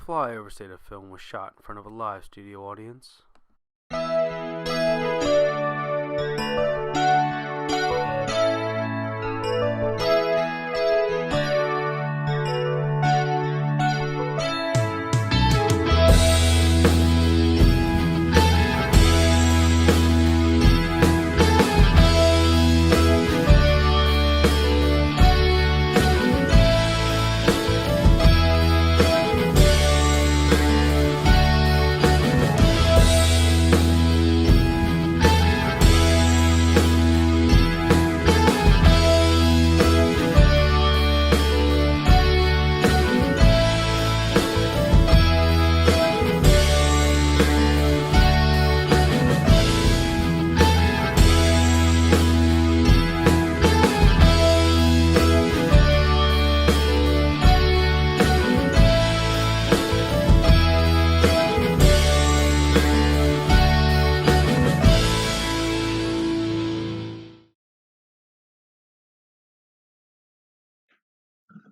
Flyover state of film was shot in front of a live studio audience.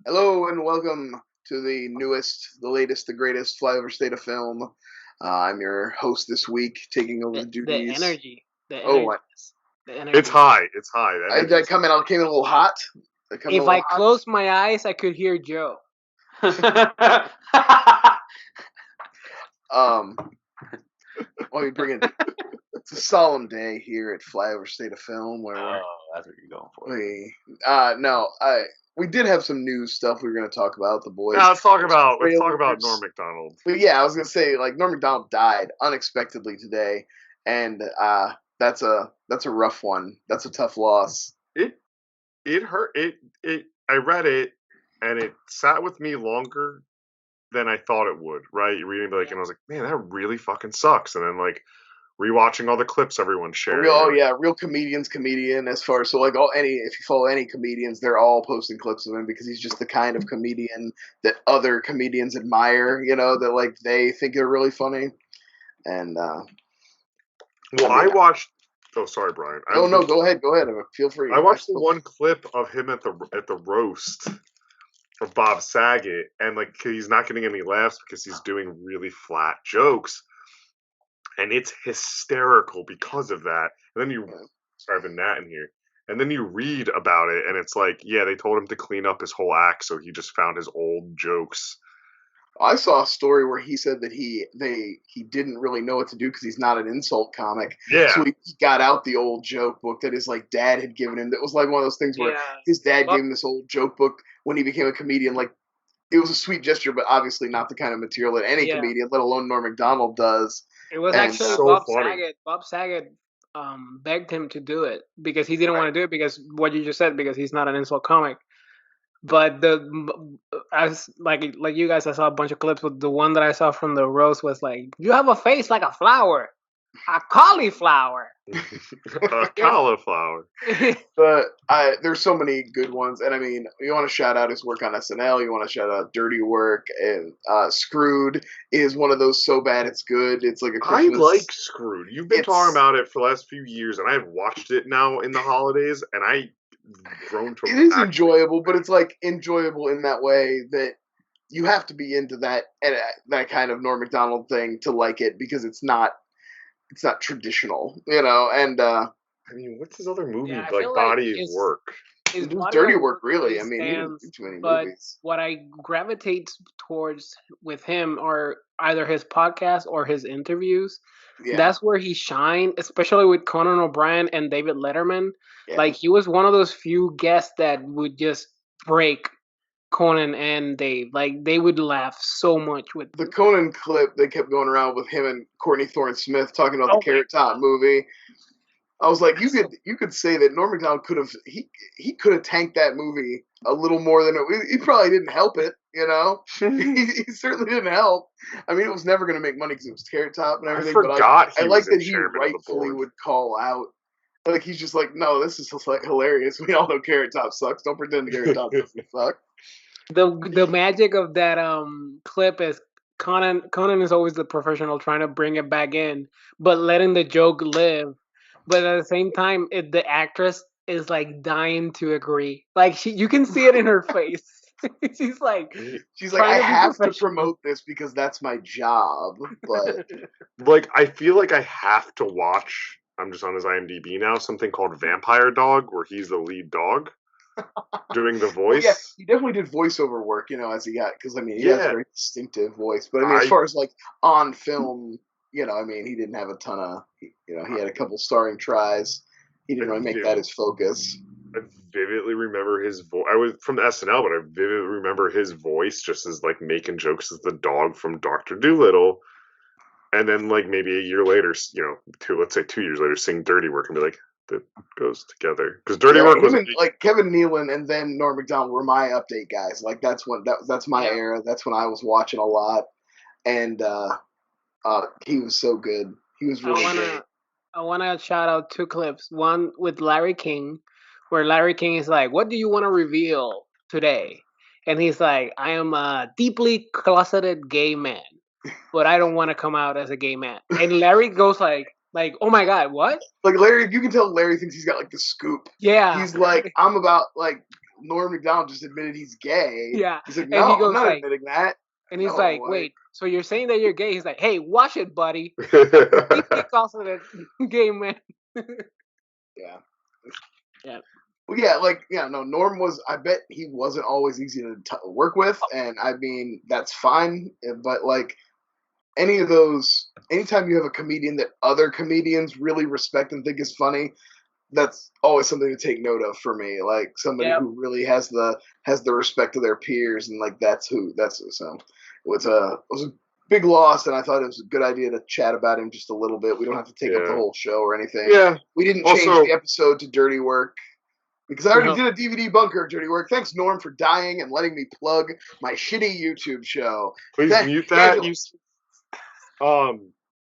Hello and welcome to the newest, the latest, the greatest Flyover State of Film. I'm your host this week, taking over the duties. The energy. Oh, the energy. It's high. It's high. I came in a little hot. If I closed my eyes, I could hear Joe. Let me bring in. It's a solemn day here at Flyover State of Film where that's what you're going for. We did have some news stuff we were going to talk about. The boys. Yeah, let's talk about Norm Macdonald. But yeah, I was going to say, like, Norm Macdonald died unexpectedly today, and that's a rough one. That's a tough loss. It hurt. I read it, and it sat with me longer than I thought it would. Right, you're reading and I was like, man, that really fucking sucks. And then rewatching all the clips everyone's sharing. Real comedian as far as if you follow any comedians, they're all posting clips of him because he's just the kind of comedian that other comedians admire, that they think are really funny. And I watched sorry, Brian. No, go ahead. Feel free. I watched the one clip of him at the roast of Bob Saget, and he's not getting any laughs because he's doing really flat jokes. And it's hysterical because of that. And then sorry, I have a gnat in here. And then you read about it, and it's they told him to clean up his whole act, so he just found his old jokes. I saw a story where he said that he didn't really know what to do because he's not an insult comic. Yeah. So he got out the old joke book that his dad had given him. That was one of those things where his dad gave him this old joke book when he became a comedian. It was a sweet gesture, but obviously not the kind of material that any comedian, let alone Norm Macdonald, does. It was actually so Bob funny. Saget. Bob Saget begged him to do it because he didn't want to do it because what you just said, because he's not an insult comic. But like you guys, I saw a bunch of clips. But the one that I saw from the roast was you have a face like a flower, a cauliflower. A cauliflower. But there's so many good ones, and I mean, you want to shout out his work on SNL. You want to shout out Dirty Work, and Screwed is one of those so bad it's good. It's like a Christmas. I like Screwed. You've been talking about it for the last few years, and I've watched it now in the holidays, and I've grown to. It is enjoyable, but it's enjoyable in that way that you have to be into that kind of Norm Macdonald thing to like it because it's not traditional, and I mean, what's his other movie? Yeah, Body of Work. His Dirty Work, really. I mean, he didn't do too many movies. What I gravitate towards with him are either his podcast or his interviews. Yeah. That's where he shined, especially with Conan O'Brien and David Letterman. Yeah. He was one of those few guests that would just break Conan and Dave. They would laugh so much with the Conan clip. They kept going around with him and Courtney Thorne-Smith talking about the Carrot Top movie. I was like, you could say that Norm Macdonald could have he could have tanked that movie a little more than he probably didn't help it. He certainly didn't help. I mean, it was never going to make money because it was Carrot Top and everything. I like that he rightfully would call out. He's just no, this is hilarious. We all know Carrot Top sucks. Don't pretend the Carrot Top doesn't suck. The magic of that clip is Conan is always the professional trying to bring it back in, but letting the joke live. But at the same time, the actress is dying to agree. You can see it in her face. She's like, I have to promote this because that's my job. But like, I feel like I have to watch. I'm just on his IMDb now. Something called Vampire Dog, where he's the lead dog doing the voice. Yeah, he definitely did voiceover work, as he got, because he has a very distinctive voice. But as far as like on film, he didn't have a ton of, he had a couple starring tries. He didn't really make that his focus. I vividly remember his voice. I was from the SNL, but I vividly remember his voice just as like making jokes as the dog from Dr. Dolittle. And then like maybe a year later, let's say 2 years later, sing Dirty Work and be like, that goes together. Because Dirty Work was like Kevin Nealon and then Norm Macdonald were my update guys. Like that's my era. That's when I was watching a lot. And he was so good. He was really good. I want to shout out 2 clips. One with Larry King, where Larry King is like, "What do you want to reveal today?" And he's like, "I am a deeply closeted gay man, but I don't want to come out as a gay man." And Larry goes like, "Oh my God, what?" Like Larry, you can tell Larry thinks he's got like the scoop. Yeah. He's like, I'm about like Norm Macdonald just admitted he's gay. Yeah. He's like, no, I'm not admitting that. And he's like, wait, so you're saying that you're gay? He's like, hey, watch it, buddy. Deeply closeted gay man. Yeah. Yeah. Well, yeah, Norm was, I bet he wasn't always easy to work with. And I mean, that's fine. But like any of those, anytime you have a comedian that other comedians really respect and think is funny, that's always something to take note of for me. Like somebody who really has the respect of their peers, and like so it was a big loss, and I thought it was a good idea to chat about him just a little bit. We don't have to take up the whole show or anything. Yeah, we didn't change the episode to Dirty Work because I already did a DVD bunker of Dirty Work. Thanks, Norm, for dying and letting me plug my shitty YouTube show. Please mute that.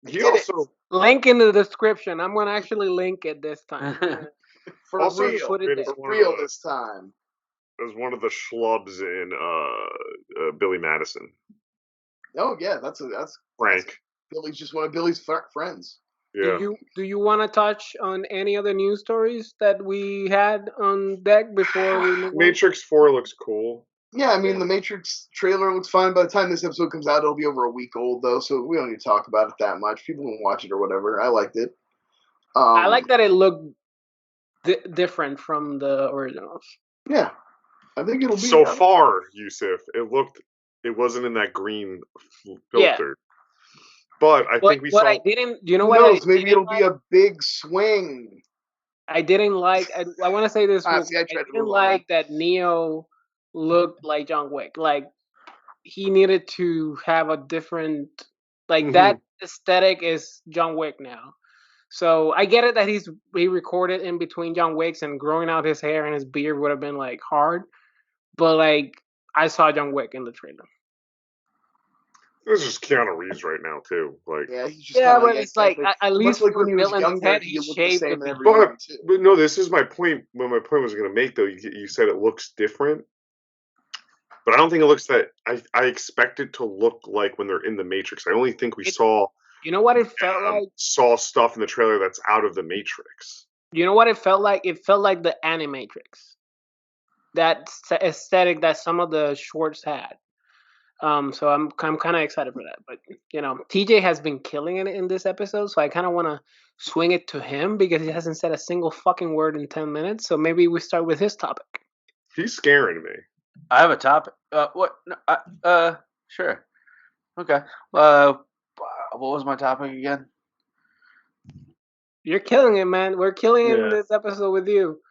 He also link in the description. I'm going to actually link it this time. For real this time. As one of the schlubs in Billy Madison. Oh yeah, that's Frank. Billy's just one of Billy's friends. Yeah. Do you want to touch on any other news stories that we had on deck before we move on? Matrix 4 looks cool. Yeah, I mean, the Matrix trailer looks fine. By the time this episode comes out, it'll be over a week old, though, so we don't need to talk about it that much. People can watch it or whatever. I liked it. I like that it looked different from the originals. Yeah. I think it'll be... So far, Yusuf, it wasn't in that green filter. Yeah. But I think we saw... I didn't... You know Who what knows? Maybe it'll be a big swing. I didn't like... I want to say this. I didn't like that Neo looked like John Wick. Like, he needed to have a different... Like, that aesthetic is John Wick now. So, I get it that he recorded in between John Wick's, and growing out his hair and his beard would have been, like, hard. But, like, I saw John Wick in the trailer. This is Keanu Reeves right now too. Like, yeah, he's just but it's like at least like when he was younger, he looked the same in every movie too. But no, this is my point. What my point was going to make, though, you said it looks different, but I don't think it looks that. I expect it to look like when they're in the Matrix. I only think we saw. You know what it felt like? Saw stuff in the trailer that's out of the Matrix. You know what it felt like? It felt like the Animatrix. That aesthetic that some of the shorts had. So I'm kind of excited for that. But, TJ has been killing it in this episode, so I kind of want to swing it to him because he hasn't said a single fucking word in 10 minutes. So maybe we start with his topic. He's scaring me. I have a topic. What? No, sure. Okay. What was my topic again? You're killing it, man. We're killing it in this episode with you.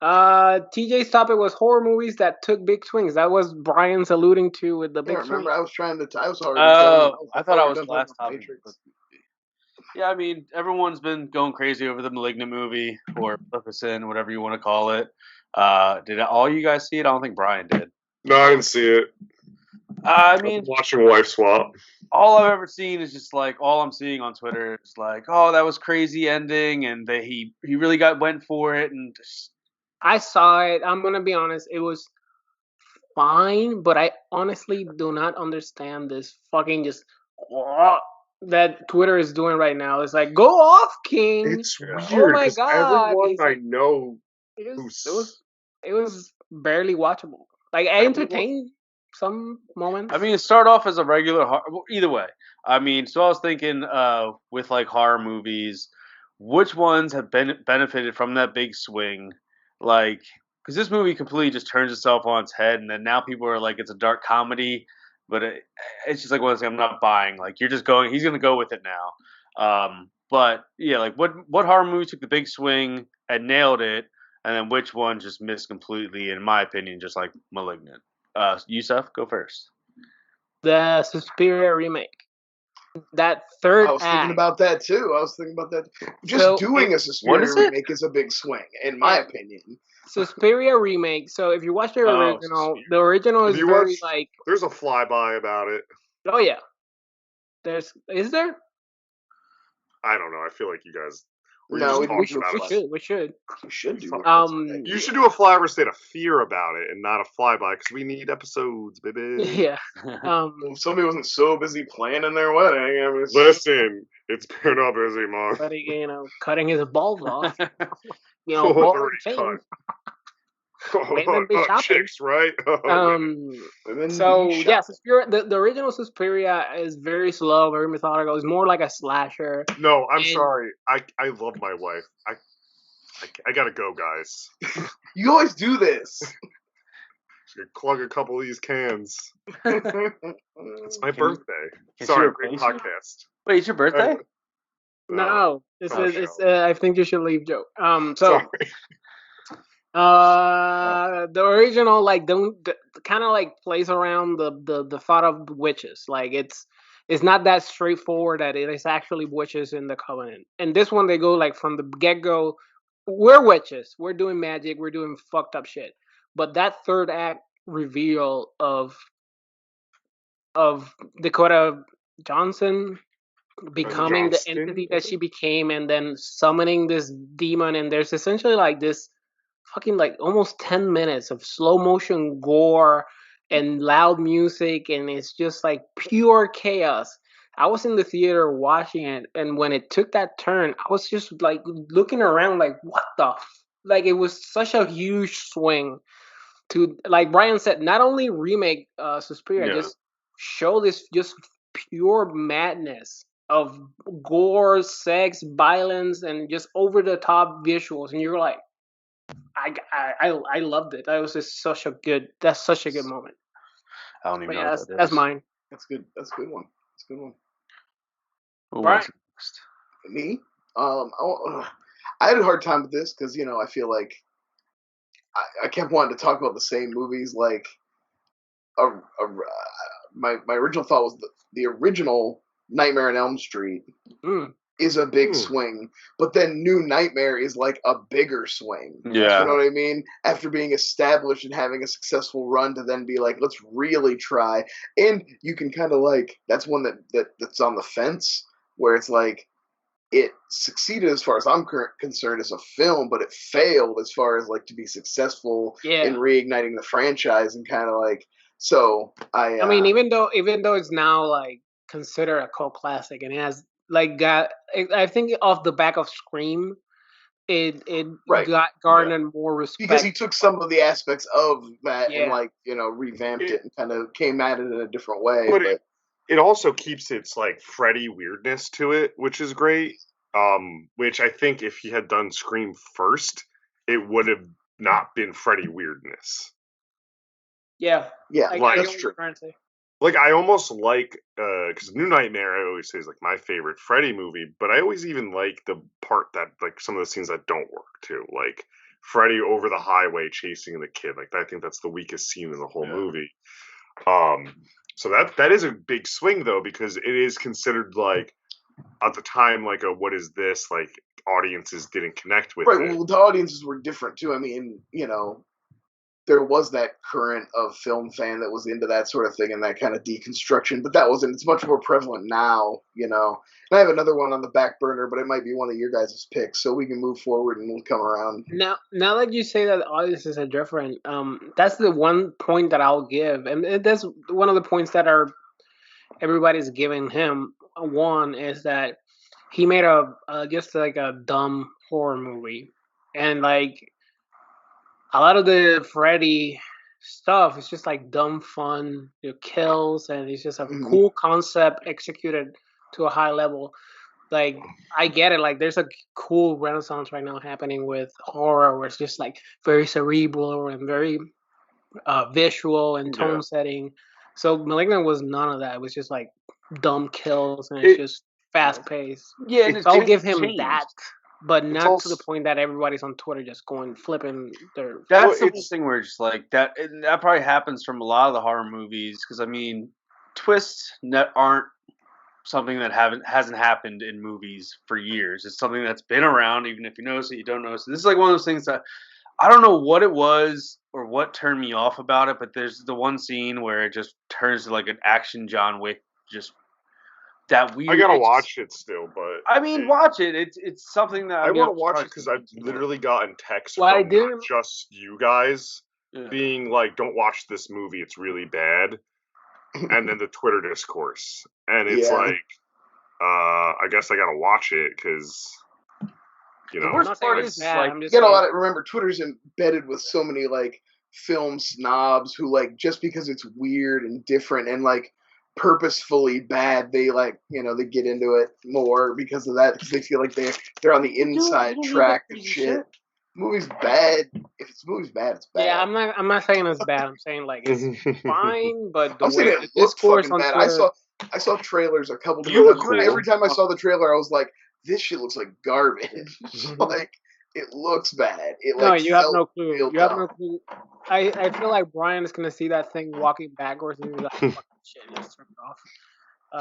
TJ's topic was horror movies that took big swings. That was Brian's alluding to with the big swing. Remember, I was trying to. I was already. I thought I was last topic. Yeah, I mean, everyone's been going crazy over the Malignant movie or Maleficent, whatever you want to call it. Did all you guys see it? I don't think Brian did. No, I didn't see it. I mean, watching Wife Swap. All I've ever seen is just like all I'm seeing on Twitter is like, oh, that was crazy ending, and he really went for it, and just. I saw it. I'm going to be honest. It was fine, but I honestly do not understand this fucking just that Twitter is doing right now. It's like, go off, King. It's weird. Oh my God. Everyone I know. It was barely watchable. Like, I entertained some moments. I mean, it started off as a regular either way. I mean, so I was thinking with like horror movies, which ones have benefited from that big swing? Like, because this movie completely just turns itself on its head, and then now people are like, it's a dark comedy, but it's just like one of those things I'm not buying. Like, you're just going, he's gonna go with it now. But yeah, like what horror movie took the big swing and nailed it, and then which one just missed completely, in my opinion, just like Malignant. Yusuf, go first. The Suspiria remake. That third I was thinking about that too. Doing a Suspiria remake is a big swing, in my opinion. Suspiria remake. So if you watch the original, the original is very like. There's a flyby about it. Oh yeah. Is there? I don't know. I feel like you guys. We should do. You should do a Flyover State of Fear about it, and not a flyby, because we need episodes, baby. Yeah. Somebody wasn't so busy planning their wedding. Listen, it's been up busy, man. But cutting his balls off. Chicks, right? Suspiria, the original Suspiria is very slow, very methodical. It's more like a slasher. No, I'm sorry. I love my wife. I gotta go, guys. You always do this. Plug a couple of these cans. It's my birthday. Sorry, great podcast. Wait, it's your birthday? No, I think you should leave, Joe. Sorry. The original kind of like plays around the thought of witches. Like it's not that straightforward that it is actually witches in the Covenant. And this one they go like from the get go, we're witches, we're doing magic, we're doing fucked up shit. But that third act reveal of Dakota Johnson becoming the entity that she became, and then summoning this demon, and there's essentially like this fucking like almost 10 minutes of slow motion gore and loud music, and it's just like pure chaos. I was in the theater watching it, and when it took that turn, I was just like looking around like, what the like it was such a huge swing to, like Brian said, not only remake Suspiria, just show this just pure madness of gore, sex, violence, and just over the top visuals, and you're like, I loved it. That was just such a good moment. I don't even know. That's mine. That's good. That's a good one. That's a good one. Right. Me? I had a hard time with this because I feel like I kept wanting to talk about the same movies. Like, my original thought was the original Nightmare on Elm Street is a big swing, but then New Nightmare is like a bigger swing. Yeah. You know what I mean? After being established and having a successful run, to then be like, let's really try. And you can kind of like, that's one that's on the fence, where it's like, it succeeded as far as I'm concerned as a film, but it failed as far as like to be successul in reigniting the franchise, and kind of like, so I mean, even though it's now like considered a cult classic, and it has like I think off the back of Scream, it got garnered more respect because he took some of the aspects of that and like revamped it and kind of came at it in a different way. But it also keeps its like Freddy weirdness to it, which is great. Which I think if he had done Scream first, it would have not been Freddy weirdness. Yeah, that's true. Like, I almost like, because New Nightmare, I always say, is, like, my favorite Freddy movie, but I always even like the part that, like, some of the scenes that don't work, too. Like, Freddy over the highway chasing the kid. Like, I think that's the weakest scene in the whole movie. So that is a big swing, though, because it is considered, like, at the time, like, what is this? Like, audiences didn't connect with it. Right, well, the audiences were different, too. I mean, there was that current of film fan that was into that sort of thing and that kind of deconstruction, but it's much more prevalent now, And I have another one on the back burner, but it might be one of your guys' picks, so we can move forward and we'll come around. Now that you say that audiences are different, that's the one point that I'll give, and that's one of the points that everybody's giving him. One is that he made just like a dumb horror movie, and like, a lot of the Freddy stuff. It's just like dumb fun, kills, and it's just a cool concept executed to a high level. Like, I get it. Like, there's a cool renaissance right now happening with horror, where it's just like very cerebral and very visual and tone setting. So Malignant was none of that. It was just like dumb kills, and it's just fast paced. Yeah, and I'll give him that, but not to the point that everybody's on Twitter just going flipping their. That's the thing where it's just like that. And that probably happens from a lot of the horror movies because I mean, twists aren't something that hasn't happened in movies for years. It's something that's been around, even if you notice it, you don't notice it. This is like one of those things that I don't know what it was or what turned me off about it, but there's the one scene where it just turns to like an action John Wick, just that weird. I gotta watch it still, but I mean, watch it. It's something that I want to watch it because I've literally gotten texts from not just you guys being like, "Don't watch this movie; it's really bad." And then the Twitter discourse, and it's like, I guess I gotta watch it because, you know, the worst part is like, you get a lot of, remember, Twitter's embedded with so many like film snobs who like just because it's weird and different and like purposefully bad, they like, you know, they get into it more because of that, because they feel like they're on the inside track and shit. Movie's bad. If it's movie's bad, it's bad. Yeah, I'm not saying it's bad. I'm saying like it's fine, but I'm saying it looks fucking bad. Twitter, I saw trailers a couple times. Every time I saw the trailer, I was like, "This shit looks like garbage." Like, it looks bad. You have no clue. You have no clue. I feel like Brian is gonna see that thing walking backwards and he's like, "Fucking shit, just turn it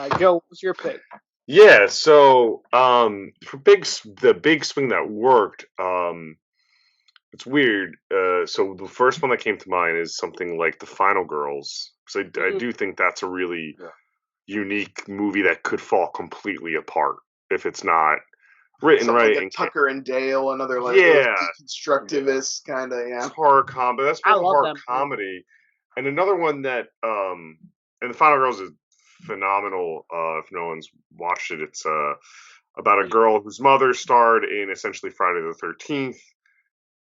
off." Joe, what's your pick? Yeah, so for the big swing that worked, it's weird. So the first one that came to mind is something like The Final Girls, because I do think that's a really unique movie that could fall completely apart if it's not written right. Like Tucker and Dale, another like constructivist kind of horror comedy. That's more horror comedy. And another one that and The Final Girls is phenomenal. If no one's watched it, it's about a girl whose mother starred in essentially Friday the 13th.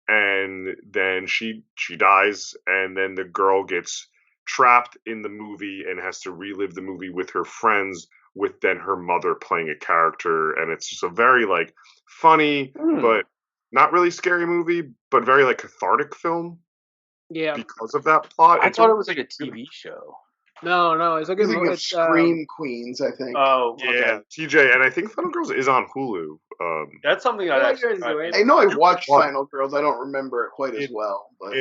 And then she dies, and then the girl gets trapped in the movie and has to relive the movie with her friends, with then her mother playing a character, and it's just a very like funny but not really scary movie, but very like cathartic film. Yeah, because of that plot. I thought it was like a TV show. No, it's a good movie. It's Scream Queens, I think. Oh, yeah, TJ, and I think Final Girls is on Hulu. That's something I know I watched Final Girls. I don't remember it quite as well. But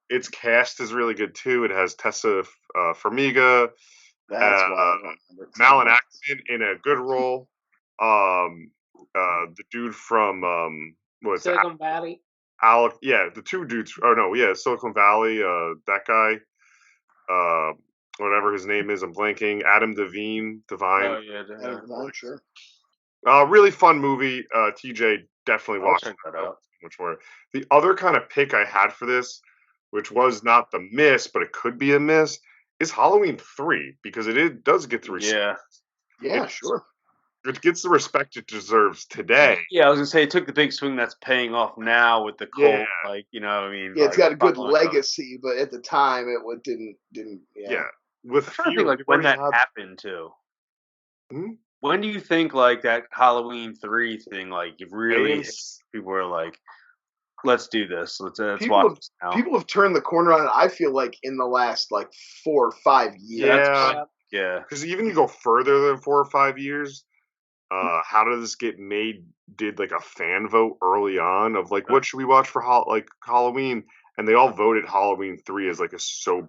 its cast is really good too. It has Tessa Farmiga, Malin Ackman in a good role. The dude from Silicon Valley. Alex, the two dudes. Oh no, Silicon Valley. That guy. Whatever his name is, I'm blanking. Adam Devine. Oh yeah, Devine, sure. Really fun movie. TJ, definitely watch it. Much more. The other kind of pick I had for this, which was not the miss, but it could be a miss, is Halloween 3, because it does get the respect. Yeah, sure. It gets the respect it deserves today. Yeah, I was gonna say it took the big swing that's paying off now with the cult. Like, you know, I mean, yeah, it's got a good legacy, but at the time it didn't. Yeah. With think like when that happened too. When do you think like that Halloween 3 thing, like you really people were like, let's do this. Let's watch this now. People have turned the corner on it. I feel like in the last like 4 or 5 years. Yeah. Because even you go further than 4 or 5 years. How Did This Get Made did like a fan vote early on of like, what should we watch for Halloween? And they all voted Halloween 3 as like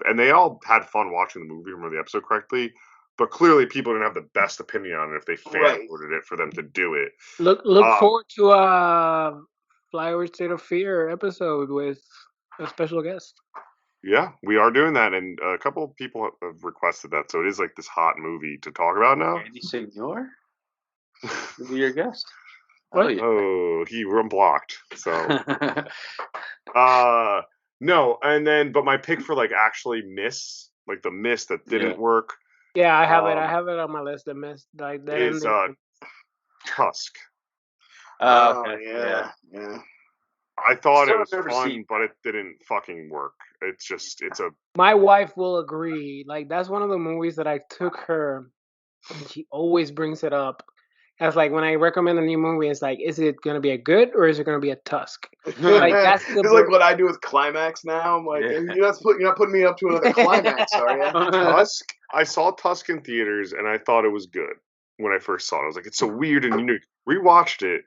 and they all had fun watching the movie, remember the episode correctly. But clearly people didn't have the best opinion on it if they fan voted it for them to do it. Look forward to Flyover State of Fear episode with a special guest. Yeah, we are doing that, and a couple of people have requested that, so it is like this hot movie to talk about now. Andy Signor? Will be your guest. What? Oh, he unblocked. So, no, and then, but my pick for like actually miss, like the miss that didn't work. Yeah, I have it. I have it on my list. The miss, like that. Is Tusk. Okay. Yeah. I thought it was fun, but it didn't fucking work. It's a... My wife will agree. Like, that's one of the movies that I took her, and she always brings it up. As like, when I recommend a new movie, it's like, is it gonna be a good or is it gonna be a Tusk? Like, that's it's like what I do with Climax now. I'm like, you're not putting me up to another Climax, are you? Tusk. I saw Tusk in theaters, and I thought it was good when I first saw it. I was like, it's so weird, and rewatched it,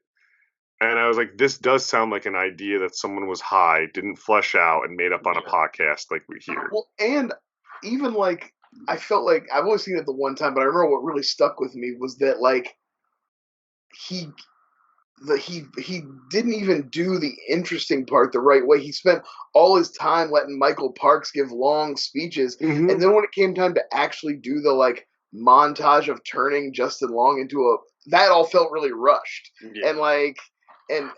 and I was like, this does sound like an idea that someone was high, didn't flesh out, and made up on a podcast like we hear. Well, and even like, I felt like I've only seen it the one time, but I remember what really stuck with me was that like he didn't even do the interesting part the right way. He spent all his time letting Michael Parks give long speeches, and then when it came time to actually do the like montage of turning Justin Long into that all felt really rushed, and like I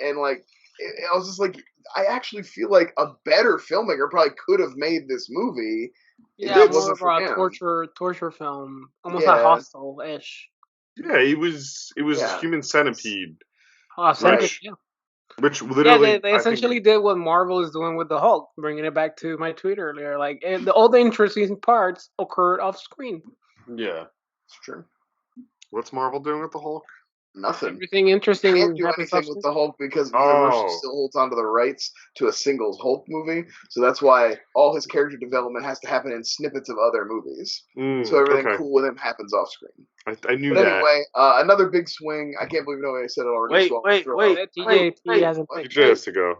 was just like, I actually feel like a better filmmaker probably could have made this movie. Yeah, more of a torture film, almost like Hostel-ish. Yeah, it was Human Centipede. Centipede, yeah. Which literally, they essentially did what Marvel is doing with the Hulk, bringing it back to my tweet earlier. Like, all the interesting parts occurred off screen. Yeah, it's true. What's Marvel doing with the Hulk? Nothing. Everything interesting. Can't do anything with the Hulk because Universal still holds onto the rights to a single Hulk movie, so that's why all his character development has to happen in snippets of other movies. So everything cool with him happens off screen. I knew that. But anyway, another big swing. I can't believe nobody said it already. Wait. TJ hasn't picked. TJ has to go.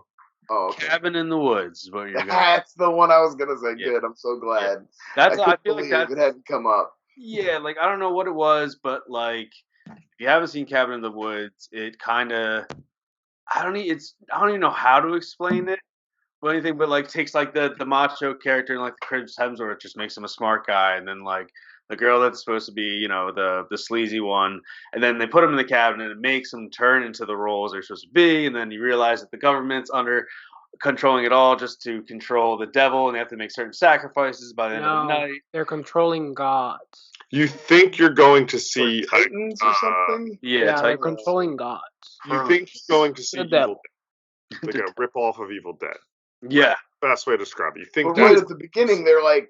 Oh, okay. Cabin in the Woods is what you're going. That's the one I was gonna say. Yeah. Good. I'm so glad. Yeah. I feel like it hadn't come up. Yeah, like I don't know what it was, but like if you haven't seen Cabin in the Woods, it kind of I don't even know how to explain it or anything, but like takes like the macho character and like the Chris Hemsworth just makes him a smart guy, and then like the girl that's supposed to be, the sleazy one, and then they put him in the cabin and it makes him turn into the roles they're supposed to be, and then you realize that the government's under controlling it all just to control the devil, and they have to make certain sacrifices by the end of the night. They're controlling gods. You think you're going to see Titans or something? Yeah, they're controlling gods. You think you're going to see Evil Dead, like a rip-off of Evil Dead. Yeah. Best way to describe it. You think right at the beginning, they're like,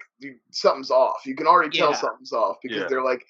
something's off. You can already tell something's off because they're like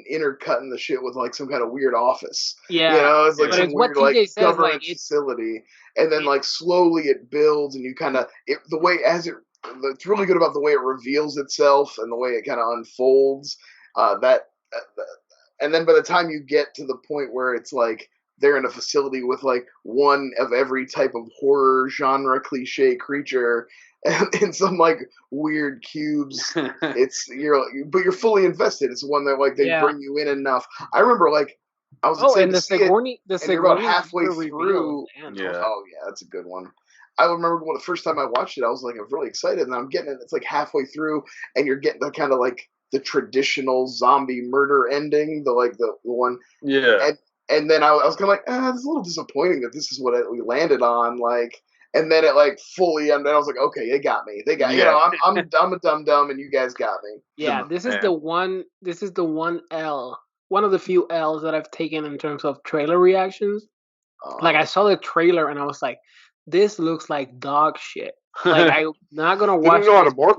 intercutting the shit with like some kind of weird office. Yeah. It's like some weird like government facility. And then like slowly it builds and you kind of, it's really good about the way it reveals itself and the way it kind of unfolds. And then by the time you get to the point where it's like they're in a facility with like one of every type of horror genre cliche creature and in some like weird cubes, but you're fully invested. It's one that like they bring you in enough. I remember like I was excited to see it, and you're about halfway through. Oh yeah, that's a good one. I remember the first time I watched it, I was like, I'm really excited, and I'm getting it. It's like halfway through, and you're getting the kind of like the traditional zombie murder ending, the one. Yeah. And then I was kind of like, it's a little disappointing that this is what we landed on, like. And then it like fully, and then I was like, okay, they got me. They got I'm a dumb, and you guys got me. Yeah, this is the one. This is the one L. One of the few L's that I've taken in terms of trailer reactions. Like I saw the trailer and I was like, this looks like dog shit. Like I'm not gonna watch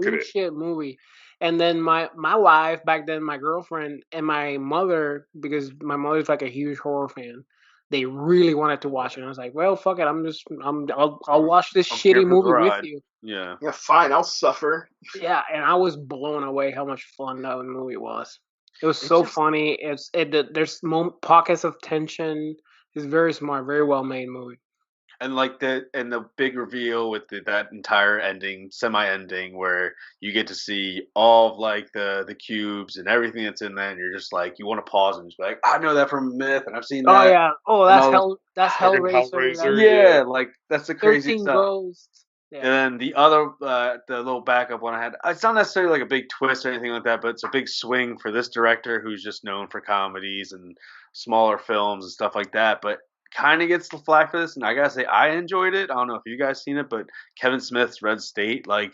this shit movie. And then my wife back then, my girlfriend and my mother, because my mother's like a huge horror fan, they really wanted to watch it. And I was like, well, fuck it, I'll watch this shitty movie with you. Yeah. Yeah, fine, I'll suffer. Yeah, and I was blown away how much fun that movie was. It was so funny. There's pockets of tension. It's very smart, very well made movie. And like the big reveal with that entire ending, semi-ending, where you get to see all of like the cubes and everything that's in there, and you're just like, you want to pause and just be like, I know that from Myth, and I've seen that. Oh yeah, that's Hellraiser. Yeah, like that's the crazy 13 stuff. Ghosts. Yeah. And then the other, the little backup one I had, it's not necessarily like a big twist or anything like that, but it's a big swing for this director who's just known for comedies and smaller films and stuff like that, but kind of gets the flack for this. And I gotta say, I enjoyed it. I don't know if you guys seen it, but Kevin Smith's Red State, like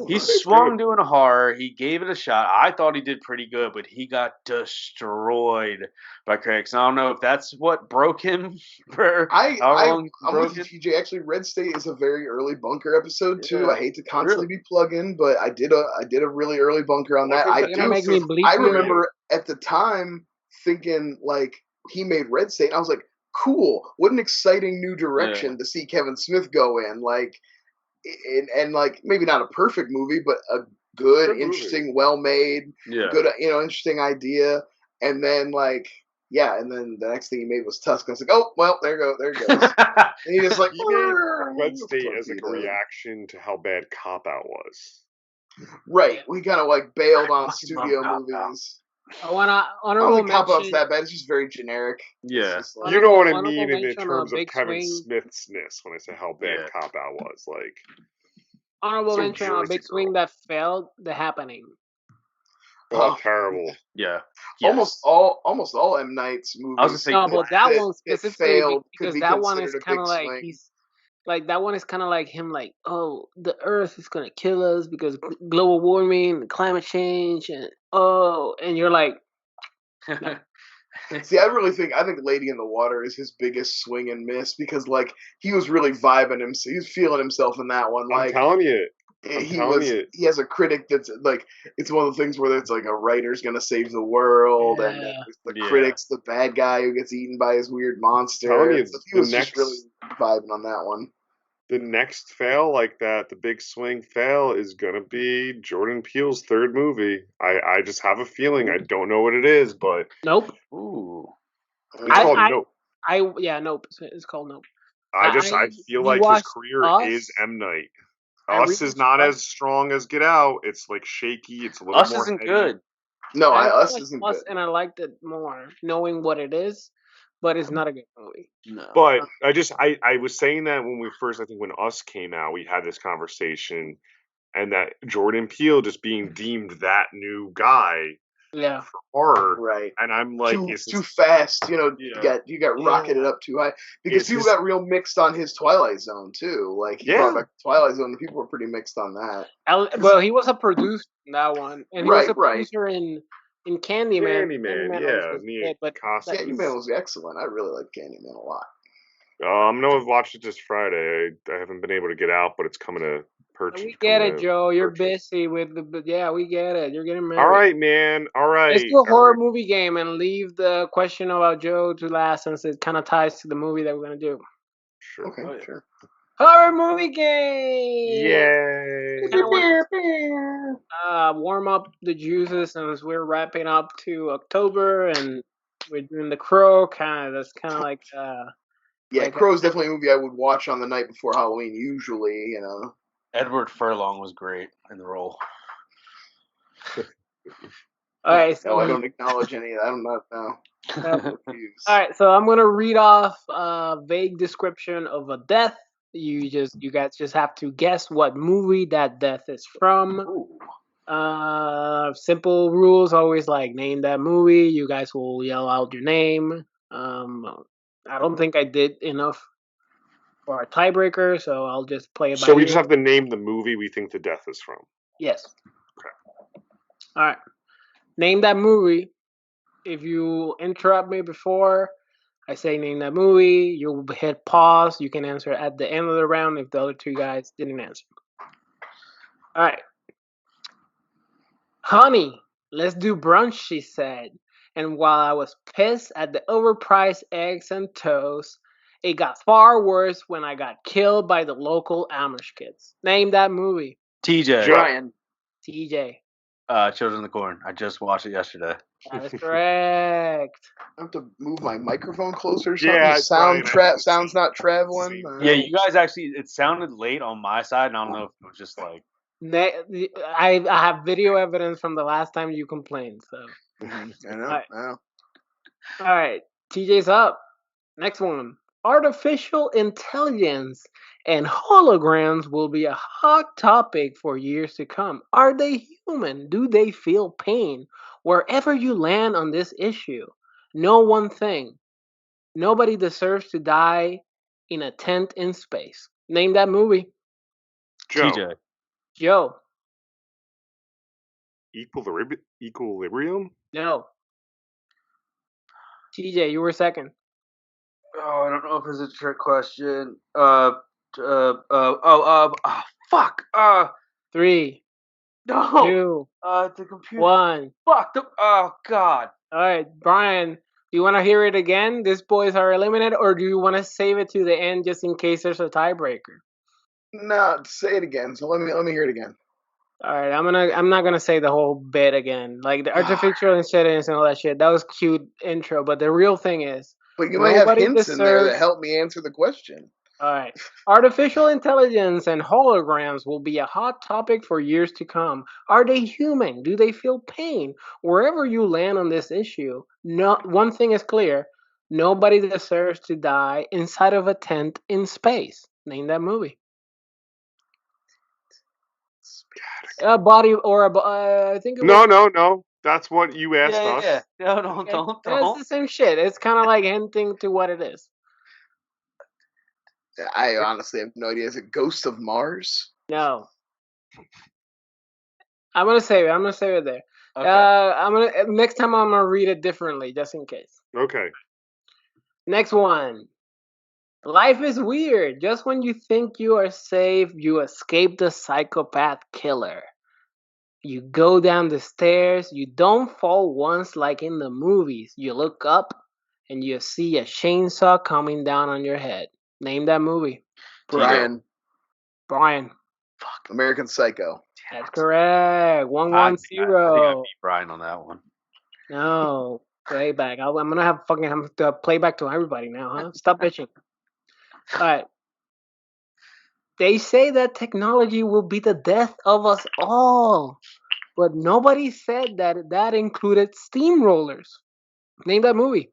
He swung doing a horror. He gave it a shot. I thought he did pretty good, but he got destroyed by Craig. So I don't know if that's what broke him for how long. I'm with you, TJ. Actually, Red State is a very early Bunker episode too. I hate to constantly be plugging, but I did a really early Bunker on that. I remember at the time thinking like he made Red State, and I was like, cool. What an exciting new direction to see Kevin Smith go in. Like. And like maybe not a perfect movie, but a good interesting, well-made, good, interesting idea. And then and then the next thing he made was Tusk. I was like, oh well, there it goes. And he just like he made Red State as like a reaction to how bad Cop Out was. Right, we kind of like bailed on studio movies. I want to honorable mention. Cop Out's that bad. It's just very generic. Yeah, you know what I mean in terms of Kevin Smith's-ness when I say how bad Cop Out was. Like honorable mention on a big swing that failed. The Happening. Oh, terrible. Yeah. Yes. Almost all M. Night's movies. I was just saying, but that one specifically because that one is kind of like he's. Like, that one is kind of like him, like, oh, the Earth is going to kill us because global warming, climate change, and you're like... See, I think Lady in the Water is his biggest swing and miss because, like, he was really vibing him. So he was feeling himself in that one. Like, I'm telling you. He has a critic that's, like, it's one of the things where it's like a writer's going to save the world, and the critic's the bad guy who gets eaten by his weird monster. So he was just really vibing on that one. The next fail like that, the big swing fail, is gonna be Jordan Peele's third movie. I just have a feeling. I don't know what it is, but Nope. Ooh, it's called Nope. Nope. It's called Nope. I feel like his career is M. Night. Us is not as strong as Get Out. It's like shaky. It's a little Us more. Isn't good. No, Us isn't good. And I liked it more knowing what it is. But it's not a good movie. No. But I was saying that when when Us came out, we had this conversation, and that Jordan Peele just being deemed that new guy for horror. Right. And I'm like, it's too fast, you got rocketed up too high. Because people got real mixed on his Twilight Zone too. Like he brought back Twilight Zone, and people were pretty mixed on that. Well, he was a producer in that one. And he was a producer in Candyman. Candyman was excellent. I really like Candyman a lot. I'm gonna watch it this Friday. I haven't been able to get out, but it's coming to purchase. We get it, Joe. You're busy with we get it. You're getting married. All right, man. All right. Let's do a horror movie game and leave the question about Joe to last, since it kind of ties to the movie that we're gonna do. Sure. Okay, sure. Horror movie game! Yay! Warm up the juices since we're wrapping up to October and we're doing The Crow. That's kind of like Crow's definitely a movie I would watch on the night before Halloween. Usually, Edward Furlong was great in the role. All right, so I don't acknowledge any of that. I'm not now. All right, so I'm gonna read off a vague description of a death. You guys just have to guess what movie that death is from. Simple rules, always like name that movie. You guys will yell out your name. I don't think I did enough for a tiebreaker, so I'll just play it by So we ear. just have to name the movie we think the death is from. Yes. Okay. All right. Name that movie. If you interrupt me before I say name that movie, you'll hit pause. You can answer at the end of the round if the other two guys didn't answer. All right. Honey, let's do brunch, she said. And while I was pissed at the overpriced eggs and toast, it got far worse when I got killed by the local Amish kids. Name that movie. TJ. Brian. TJ. Children of the Corn. I just watched it yesterday. That is correct. I have to move my microphone closer or Yeah, something. Sound's not traveling. Yeah, you guys actually, it sounded late on my side, and I don't know if it was just like... I have video evidence from the last time you complained, so... I know. All right, TJ's up. Next one. Artificial intelligence and holograms will be a hot topic for years to come. Are they human? Do they feel pain? Wherever you land on this issue, know one thing. Nobody deserves to die in a tent in space. Name that movie. Joe. TJ. Joe. Equilibrium? No. TJ, you were second. Oh, I don't know if it's a trick question. Fuck. 3. No. 2. The computer. 1. Fuck. Oh God. All right, Brian. Do you want to hear it again? These boys are eliminated, or do you want to save it to the end just in case there's a tiebreaker? No, say it again. So let me hear it again. All right, I'm not gonna say the whole bit again, like the artificial intelligence and all that shit. That was cute intro, but the real thing is, but you might have hints in there that help me answer the question. All right, artificial intelligence and holograms will be a hot topic for years to come. Are they human? Do they feel pain? Wherever you land on this issue, one thing is clear: nobody deserves to die inside of a tent in space. Name that movie. A body or I think it was... No. That's what you asked us. Yeah. No, don't. It's the same shit. It's kind of like hinting to what it is. I honestly have no idea. Is it Ghost of Mars? No. I'm gonna save it there. Okay. Next time I'm gonna read it differently, just in case. Okay. Next one. Life is weird. Just when you think you are safe, you escape the psychopath killer. You go down the stairs. You don't fall once like in the movies. You look up and you see a chainsaw coming down on your head. Name that movie. Brian. Fuck. American Psycho. That's correct. 1-1-0. I think I beat Brian on that one. No. Playback. I'm gonna have to playback to everybody now, huh? Stop bitching. Alright. They say that technology will be the death of us all. But nobody said that included steamrollers. Name that movie.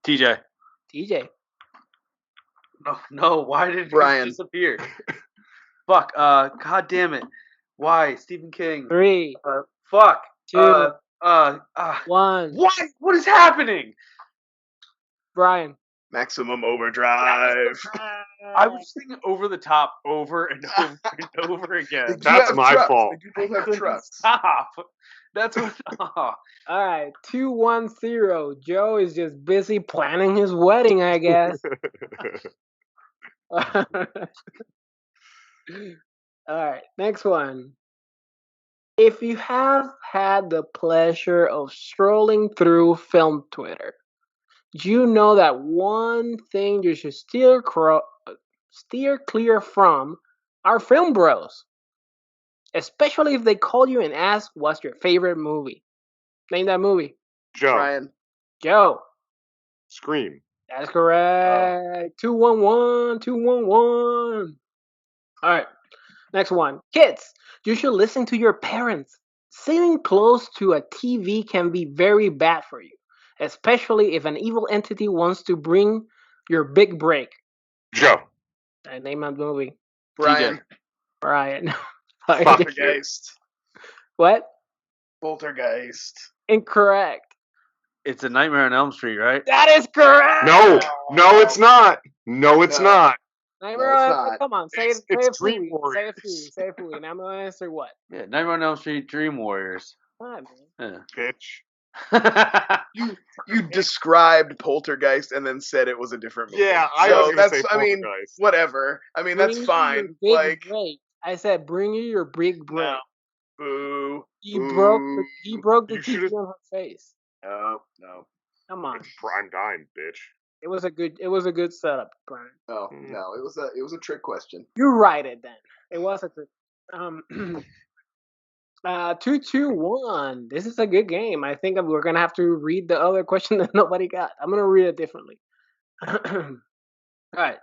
TJ. No, why did Brian disappear? Fuck. God damn it. Why? Stephen King. 3. Fuck. 2. 1. What is happening? Brian. Maximum Overdrive. I was thinking Over the Top over and over and over again. That's my fault. They do both have trucks. Stop. That's what. All right, 2-1-0. Joe is just busy planning his wedding, I guess. All right, next one. If you have had the pleasure of strolling through film Twitter, you know that one thing you should steer clear from are film bros. Especially if they call you and ask what's your favorite movie. Name that movie. Joe. Brian. Joe. Scream. That's correct. 2-1-1. 2-1-1. All right. Next one. Kids, you should listen to your parents. Sitting close to a TV can be very bad for you, especially if an evil entity wants to bring your big break. Joe. Name that movie. Brian. TJ. Brian. Poltergeist. What? Poltergeist. Incorrect. It's A Nightmare on Elm Street, right? That is correct. No, it's not. No, it's not. Nightmare on Elm Street. Come on, say it Dream fully. Warriors. Say it fully. And I'm gonna answer what? Yeah, Nightmare on Elm Street, Dream Warriors. What, man? Yeah. Bitch. You described Poltergeist and then said it was a different movie. Yeah, I was gonna say Poltergeist. Whatever. I mean, that's fine. Break. I said, bring you your big break. No. Boo. He broke the TV on her face. No. Come on. Prime time, bitch. It was a good setup, Brian. Oh no, it was a trick question. You're right. Then it was a trick. 2-2-1. This is a good game. I think we're gonna have to read the other question that nobody got. I'm gonna read it differently. All right.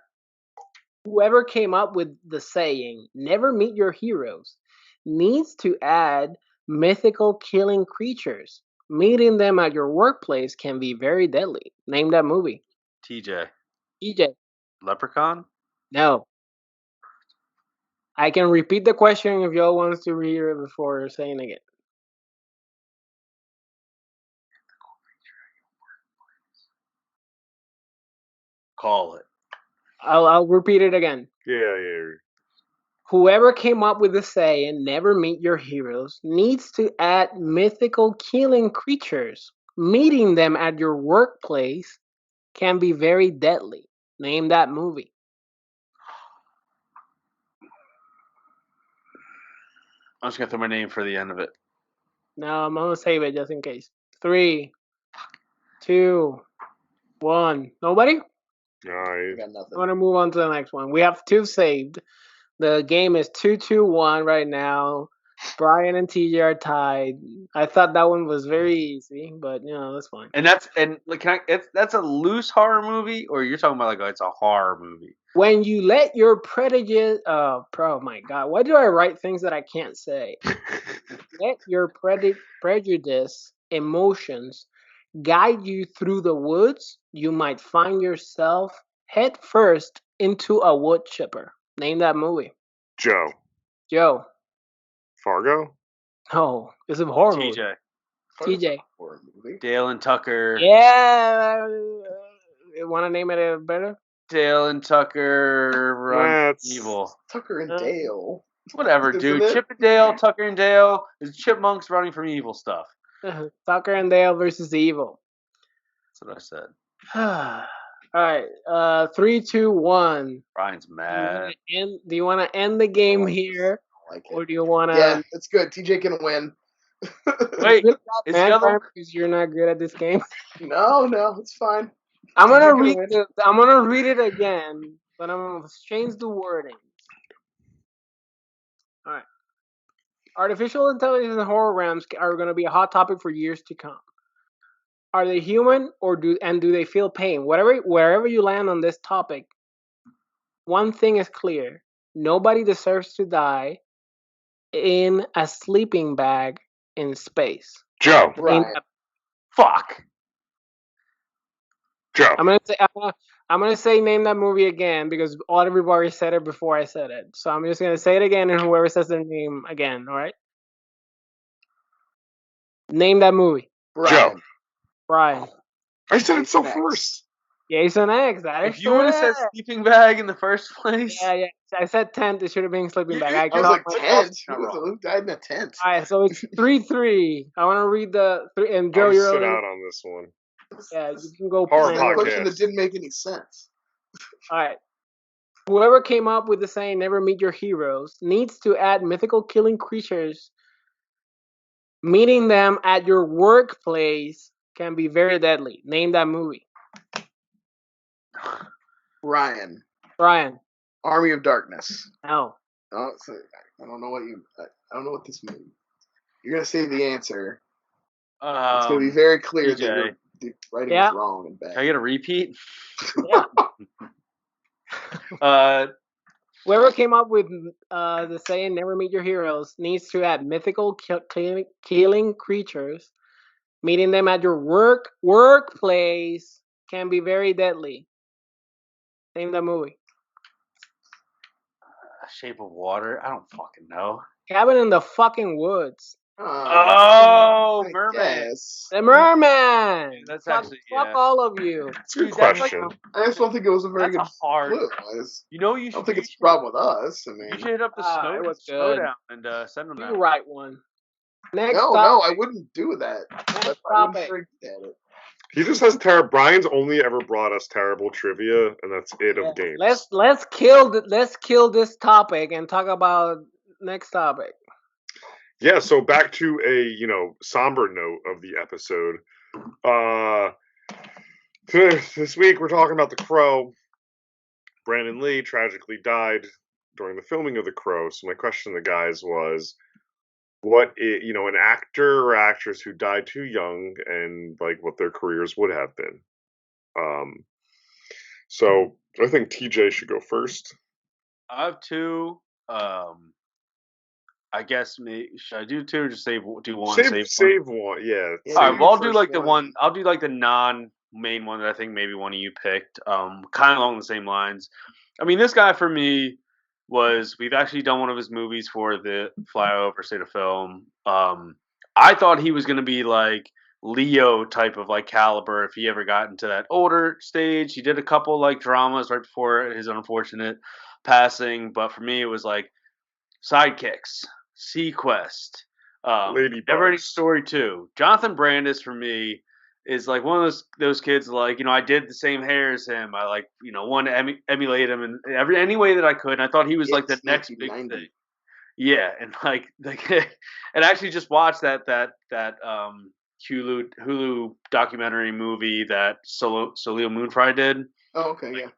Whoever came up with the saying "never meet your heroes" needs to add mythical killing creatures. Meeting them at your workplace can be very deadly. Name that movie. TJ. Leprechaun? No. I can repeat the question if y'all wants to hear it before saying it again. Call it. I'll repeat it again. Yeah. Whoever came up with the saying, never meet your heroes, needs to add mythical killing creatures. Meeting them at your workplace can be very deadly. Name that movie. I'm just going to throw my name for the end of it. No, I'm going to save it just in case. 3, 2, 1. Nobody? I got nothing. I'm going to move on to the next one. We have 2 saved. The game is 2-1 right now. Brian and TJ are tied. I thought that one was very easy, but that's fine. And that's a loose horror movie, or you're talking about it's a horror movie? When you let your prejudice, oh my god, why do I write things that I can't say? Let your prejudice, emotions guide you through the woods, you might find yourself head first into a wood chipper. Name that movie. Joe. Fargo? No, it's a horror TJ. movie. TJ. Horror movie. Dale and Tucker. Yeah. Want to name it better? Dale and Tucker run evil. Tucker and Dale. Whatever, dude. Chip and Dale, Tucker and Dale. It's chipmunks running from evil stuff. Tucker and Dale versus evil. That's what I said. All right. 3, 2, 1. Brian's mad. Do you want to end the game here? Or do you want to... Yeah, it's good. TJ can win. Wait, is the other... Because you're not good at this game? No, it's fine. I'm gonna read it again, but I'm gonna change the wording. All right. Artificial intelligence and horror realms are gonna be a hot topic for years to come. Are they human, do they feel pain? Wherever you land on this topic, one thing is clear: nobody deserves to die in a sleeping bag in space. Joe. Fuck. Joe. I'm gonna say name that movie again because everybody said it before I said it. So I'm just gonna say it again, and whoever says their name again, all right? Name that movie. Joe. Brian. I said it so first. Jason X. If you would have said sleeping bag in the first place. Yeah. I said tent. It should have been sleeping bag. I was like tent. Who died in a tent? All right, so it's 3-3. I want to read the 3. And Joe, you're sit out on this one. Yeah, you can go. Hard question that didn't make any sense. All right. Whoever came up with the saying "never meet your heroes" needs to add mythical killing creatures. Meeting them at your workplace can be very deadly. Name that movie. Ryan. Army of Darkness. No. Oh, so I don't know what this means. You're gonna say the answer. It's gonna be very clear that your writing is wrong and bad. Can I get a repeat? Yeah. Whoever came up with the saying "never meet your heroes" needs to add mythical killing creatures. Meeting them at your workplace can be very deadly. Name the movie. Shape of Water? I don't fucking know. Cabin in the fucking Woods. Merman. The Merman. That's fuck all of you. It's a good question. I just don't think it was a very good clue. You know, you should. I don't think it's a problem with us. I mean, you should hit up the Snowdown and send them that. You write one. Next no, I wouldn't do that. Next topic. He just has terrible. Brian's only ever brought us terrible trivia, and that's it of games. Let's kill this topic and talk about next topic. Yeah, so back to a somber note of the episode. This week we're talking about The Crow. Brandon Lee tragically died during the filming of The Crow. So my question to the guys was, an actor or actress who died too young and like what their careers would have been. So I think TJ should go first. I have two. I guess should I do two or just do one? Save one. Yeah. All right. Well, I'll do like the one. I'll do like the non-main one that I think maybe one of you picked. Kind of along the same lines. I mean, this guy for me we've actually done one of his movies for the Flyover State of Film. I thought he was going to be like Leo type of like caliber if he ever got into that older stage. He did a couple like dramas right before his unfortunate passing, but for me it was like Sidekicks, Sequest, Never Ending Story 2. Jonathan Brandis for me is like one of those kids. Like, I did the same hair as him. I like wanted to emulate him in any way that I could. And I thought he was like the next big thing. Yeah, and and I actually just watched that Hulu documentary movie that Solio Moonfry did. Oh, okay, yeah.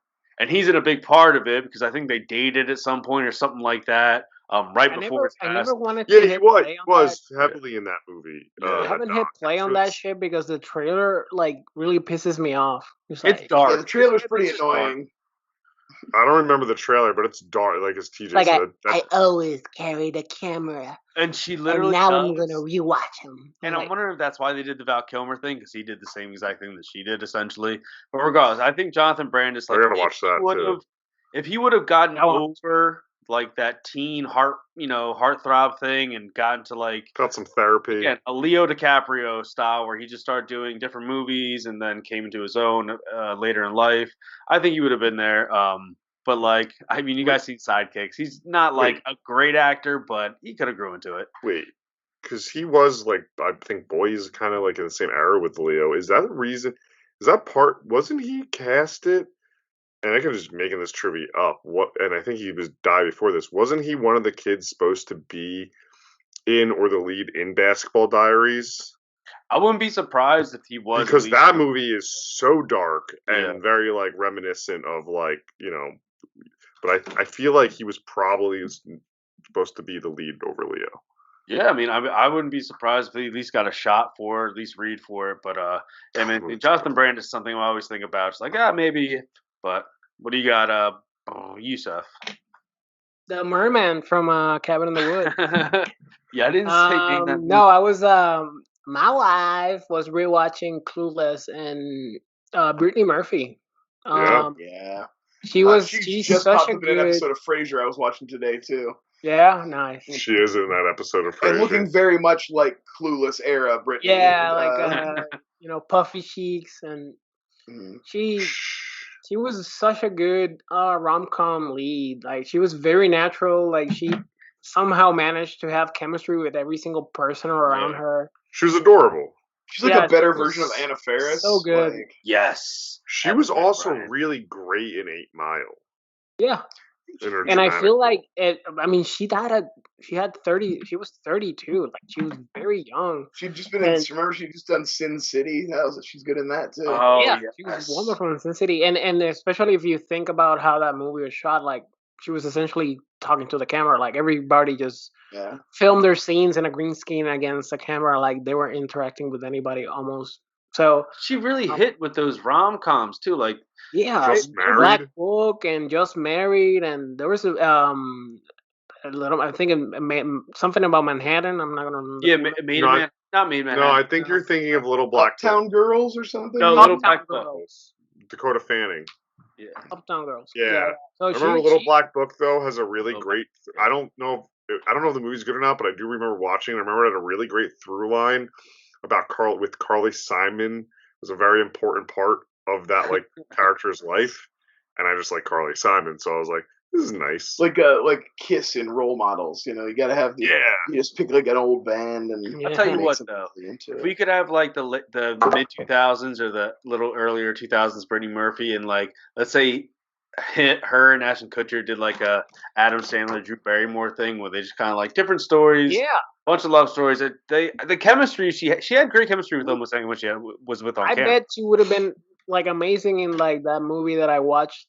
And he's in a big part of it because I think they dated at some point or something like that. Before his I never wanted to. Yeah, he was heavily in that movie. I haven't hit play on that shit because the trailer really pisses me off. It's dark. Yeah, the trailer's pretty annoying. I don't remember the trailer, but it's dark, like as TJ said. I always carry the camera. And she literally now I'm going to rewatch him. And I'm wondering if that's why they did the Val Kilmer thing, because he did the same exact thing that she did, essentially. But regardless, I think Jonathan Brandis, I gotta watch that too. If he would have gotten over that teen heartthrob thing and gotten to got some therapy, again, a Leo DiCaprio style where he just started doing different movies and then came into his own later in life, I think he would have been there. But you guys see Sidekicks. He's not a great actor, but he could have grew into it. Wait, because he was I think Boys kind of in the same era with Leo. Is that the reason? Is that part? Wasn't he casted? And I could just making this trivia up. And I think he died before this. Wasn't he one of the kids supposed to be in or the lead in Basketball Diaries? I wouldn't be surprised if he was, because that movie is so dark and very reminiscent of But I feel like he was probably supposed to be the lead over Leo. Yeah, I wouldn't be surprised if he at least got a shot for it, at least read for it. But Jonathan Brandis is something I always think about. It's maybe. But what do you got, Yusuf? The merman from Cabin in the Woods. Yeah, I didn't say that. No, I was my wife was rewatching Clueless and Brittany Murphy. Yeah. She's just such popped a up good... in an episode of Frasier I was watching today too. Yeah, nice. She is in that episode of Frasier. And looking very much like Clueless era Brittany. Yeah, puffy cheeks, and she was such a good rom-com lead. She was very natural. She somehow managed to have chemistry with every single person around her. She was adorable. She's a better version of Anna Faris. So good. Yes. She was also really great in 8 Mile. Yeah. And I feel she had 30, she was 32. She was very young. She'd just been remember she just done Sin City? She's good in that too. Oh, yeah. She was wonderful in Sin City. And especially if you think about how that movie was shot, she was essentially talking to the camera. Everybody just filmed their scenes in a green screen against the camera. They weren't interacting with anybody almost. So she really hit with those rom-coms too. Black Book and Just Married, and there was a little. I think something about Manhattan. I'm not gonna remember. Yeah, not Made Manhattan. No, I think you're thinking of Little Black Uptown Girls or something. No, Little Black Book. Dakota Fanning. Yeah. Uptown Girls. Yeah. So I remember Little Black Book though has a really great. I don't know if the movie's good or not, but I do remember watching. I remember it had a really great through line about Carly Simon was a very important part of that character's life, and I just like Carly Simon, so I was like, this is nice. Like Kiss in role models, you got to have you just pick an old band and. I'll tell you what though, if we could have the mid 2000s or the little earlier 2000s Brittany Murphy and let's say her and Ashton Kutcher did a Adam Sandler Drew Barrymore thing where they just kind of different stories. Yeah. Bunch of love stories. The chemistry she had great chemistry with almost anyone she was with on camera. I bet she would have been amazing in that movie that I watched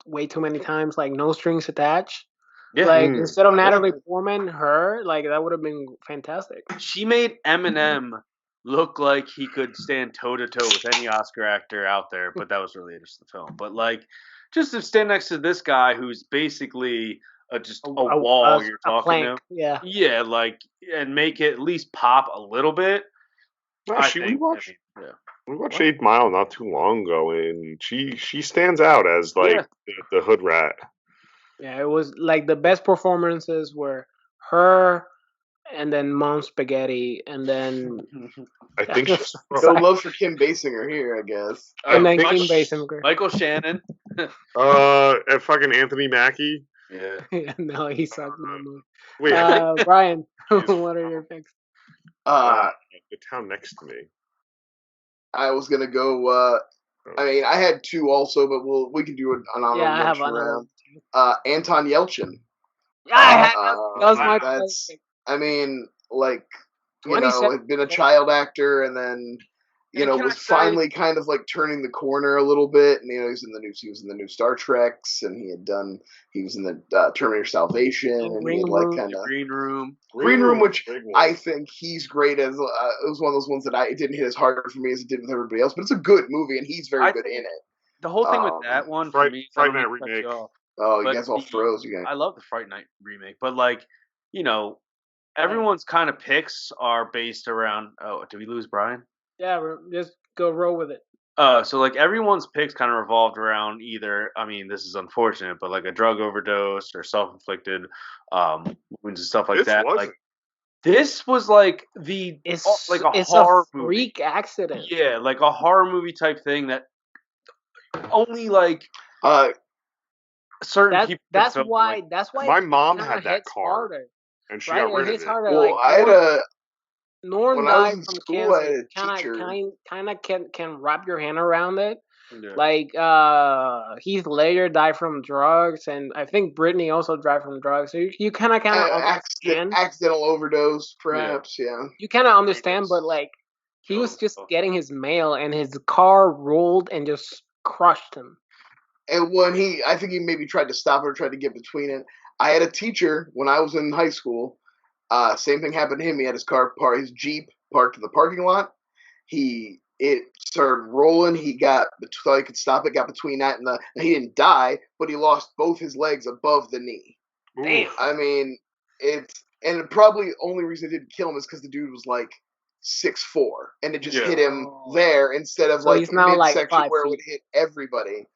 way too many times, No Strings Attached. Yeah. Instead of Natalie Portman, her that would have been fantastic. She made Eminem look like he could stand toe to toe with any Oscar actor out there, but that was really just the film. But just to stand next to this guy who's basically just a wall you're talking to. Yeah. Yeah, and make it at least pop a little bit. We watched 8 Mile not too long ago, and she stands out as the hood rat. Yeah, it was the best performances were her and then Mom Spaghetti, and then I think she's no love for Kim Basinger here, I guess. And then Kim Basinger, Michael Shannon, and fucking Anthony Mackie. Yeah. No, he sucked in that movie. Wait, Brian, what are your picks? The town next to me. I was gonna go. I mean, I had two also, but we can do an honorable mention round. Anton Yelchin. Yeah, that was my pick. I mean, like, you know, had been a child actor, and then was finally kind of like turning the corner a little bit. And he was in the new Star Treks, and he was in the Terminator Salvation, and he had like kind of Green Room, which I think he's great as. It was one of those ones that it didn't hit as hard for me as it did with everybody else, but it's a good movie, and he's very good in it. The whole thing with that one, for me, Fright Night remake. You guys all froze. I love the Fright Night remake, but like, everyone's kind of picks are based around. Oh, did we lose Brian? Yeah, just go roll with it. So like everyone's picks kind of revolved around either. I mean, this is unfortunate, but like a drug overdose or self-inflicted wounds and stuff like that. Like this was like a horror freak movie. Accident. Yeah, like a horror movie type thing that only like certain people. That's why. My mom had that car, harder, and she got rid of it. Well, I had a. Norm died from cancer. Kind of can wrap your hand around it. Yeah. Like Heath Ledger died from drugs, and I think Britney also died from drugs. So you kind of understand. Accidental overdose, perhaps. Yeah. You kind of understand, but like he was just getting his mail, and his car rolled and just crushed him. And I think he maybe tried to stop it or tried to get between it. I had a teacher when I was in high school. Same thing happened to him. He had his his Jeep parked in the parking lot. It started rolling. He thought he could stop it. Got between that and he didn't die, but he lost both his legs above the knee. Damn. I mean, and probably only reason it didn't kill him is because the dude was like 6'4", and it just hit him there instead of like midsection where it would hit everybody.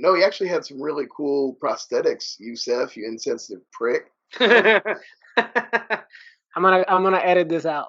No, he actually had some really cool prosthetics. Yusef, you insensitive prick. I'm gonna edit this out.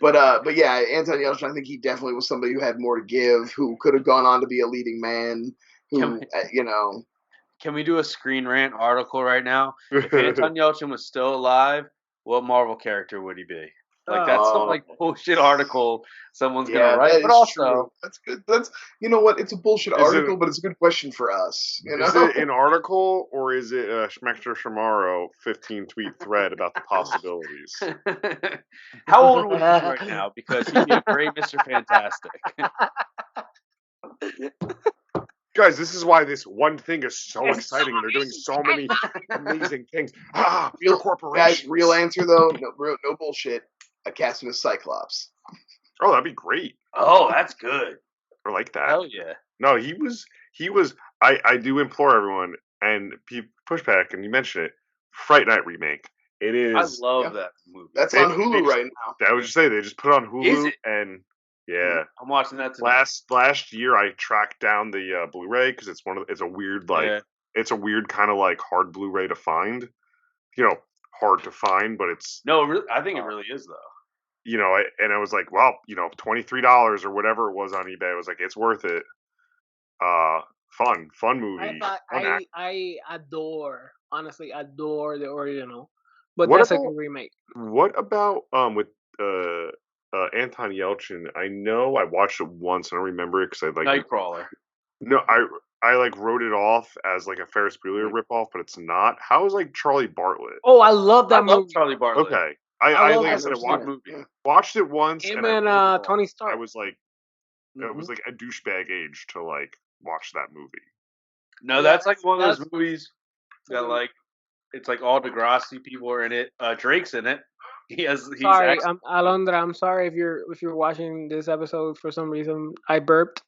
But yeah, Anton Yelchin, I think he definitely was somebody who had more to give, who could have gone on to be a leading man. Can we do a Screen Rant article right now? If Anton Yelchin was still alive, what Marvel character would he be? Like that's some like bullshit artical someone's gonna write. But also, true. That's good. That's what? It's a bullshit article, but it's a good question for us. Is it an article or is it a Schmechter Shamaro 15-tweet thread about the possibilities? How old would he be right now? Because he'd be a great Mr. Fantastic. Guys, this is why this one thing is so exciting. They're doing so many amazing things. Real corporations. Guys, real answer though, no bullshit. I cast him as Cyclops. Oh, that'd be great. Oh, that's good. I like that. Hell yeah. No, he was. I do implore everyone and pushback, and you mentioned it. Fright Night remake. It is. I love that movie. That's on Hulu right now. I would just say they just put it on Hulu. Is it? And yeah, I'm watching that tonight. Last year, I tracked down the Blu-ray because it's a weird it's a weird kind of like hard Blu-ray to find. Hard to find, but it's I think it really is though. And I was like, well, $23 or whatever it was on eBay. I was like, it's worth it. Fun movie. I honestly adore the original, but that's a good remake. What about with Anton Yelchin? I know I watched it once and I remember it because I like Nightcrawler. No, I like wrote it off as like a Ferris Bueller ripoff, but it's not. How is like Charlie Bartlett? Oh, I love that movie. Love Charlie Bartlett. Okay. I like I said, watched it once. Him and Tony Stark. I was like, it was like a douchebag age to like watch that movie. No, that's like one of those movies that like it's like all Degrassi people are in it. Drake's in it. Sorry, Alondra. I'm sorry if you're watching this episode for some reason. I burped.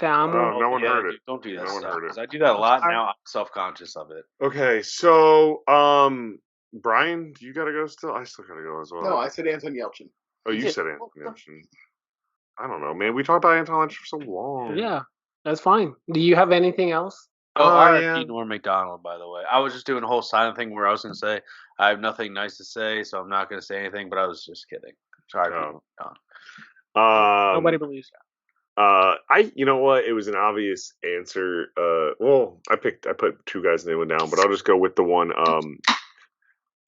No one heard it. Dude, don't do that. No one heard it. I do that a lot now. I'm self-conscious of it. Okay, so Brian, you gotta go still? I still gotta go as well. No, I said Anton Yelchin. Oh, you said Anton Yelchin. I don't know, man. We talked about Anton Yelchin for so long. Yeah, that's fine. Do you have anything else? R.I.P. Norm Macdonald, by the way. I was just doing a whole silent thing where I was going to say, I have nothing nice to say, so I'm not going to say anything, but I was just kidding. Sorry, no. Nobody believes You know what? It was an obvious answer. I put two guys' name down, but I'll just go with the one.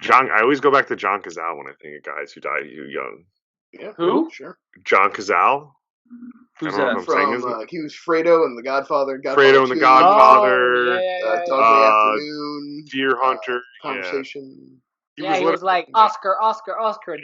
John. I always go back to John Cazale when I think of guys who died young. Yeah. Who? Sure. John Cazale. Who's that? From he was Fredo and The Godfather. Fredo and The Godfather. Oh, Dog Day Afternoon. Deer Hunter. Conversation. He was like Oscar,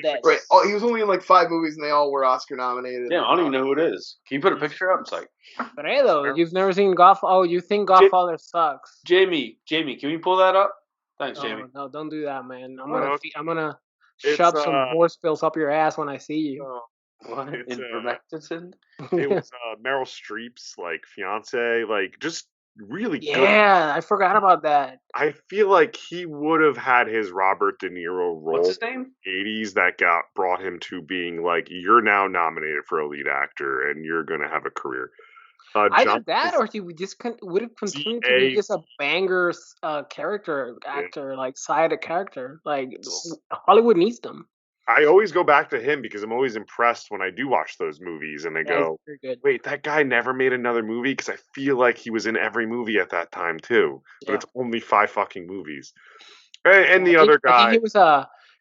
dead. Right. He was only in like 5 movies, and they all were Oscar nominated. Yeah, I don't even know who it is. Can you put a picture up? It's like. Fredo, you've never seen Godfather? Oh, you think Godfather sucks? Jamie, can we pull that up? Thanks, Jamie. No, don't do that, man. I'm gonna shove some horse pills up your ass when I see you. What? In Vermectin? It was Meryl Streep's like fiance, like just really good. Yeah, I forgot about that. I feel like he would have had his Robert De Niro role. What's his name? 80s that brought him to being like, you're now nominated for a lead actor and you're gonna have a career. Either that, or he would have continued to be just a banger actor, like side character. Like Hollywood needs them. I always go back to him because I'm always impressed when I do watch those movies and I go, wait, that guy never made another movie? Because I feel like he was in every movie at that time too. But it's only 5 fucking movies. And the other guy, I think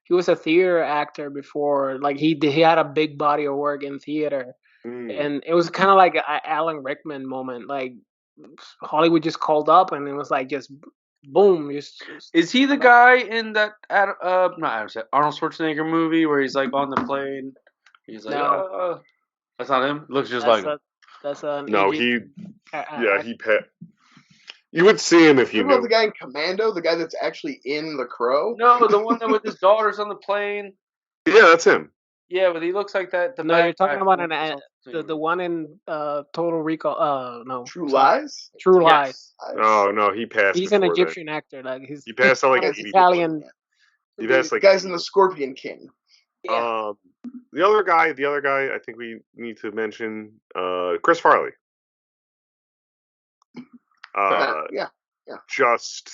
he was a theater actor before. Like he had a big body of work in theater, and it was kind of like an Alan Rickman moment. Like Hollywood just called up, and it was like just. Boom! Is he the guy in that Arnold Schwarzenegger movie where he's like on the plane? He's like, no. That's not him. Looks just like him. That's no. He you would see him if you knew. About the guy in Commando, the guy that's actually in The Crow. No, the one that with his daughters on the plane. Yeah, that's him. Yeah, but he looks like that. You're talking about the one in Total Recall. No, True Lies. True Lies. Oh no, he passed. He's an Egyptian actor. Like he passed like Italian. He passed like guys in The Scorpion King. Yeah. The other guy. I think we need to mention Chris Farley. Yeah. Just.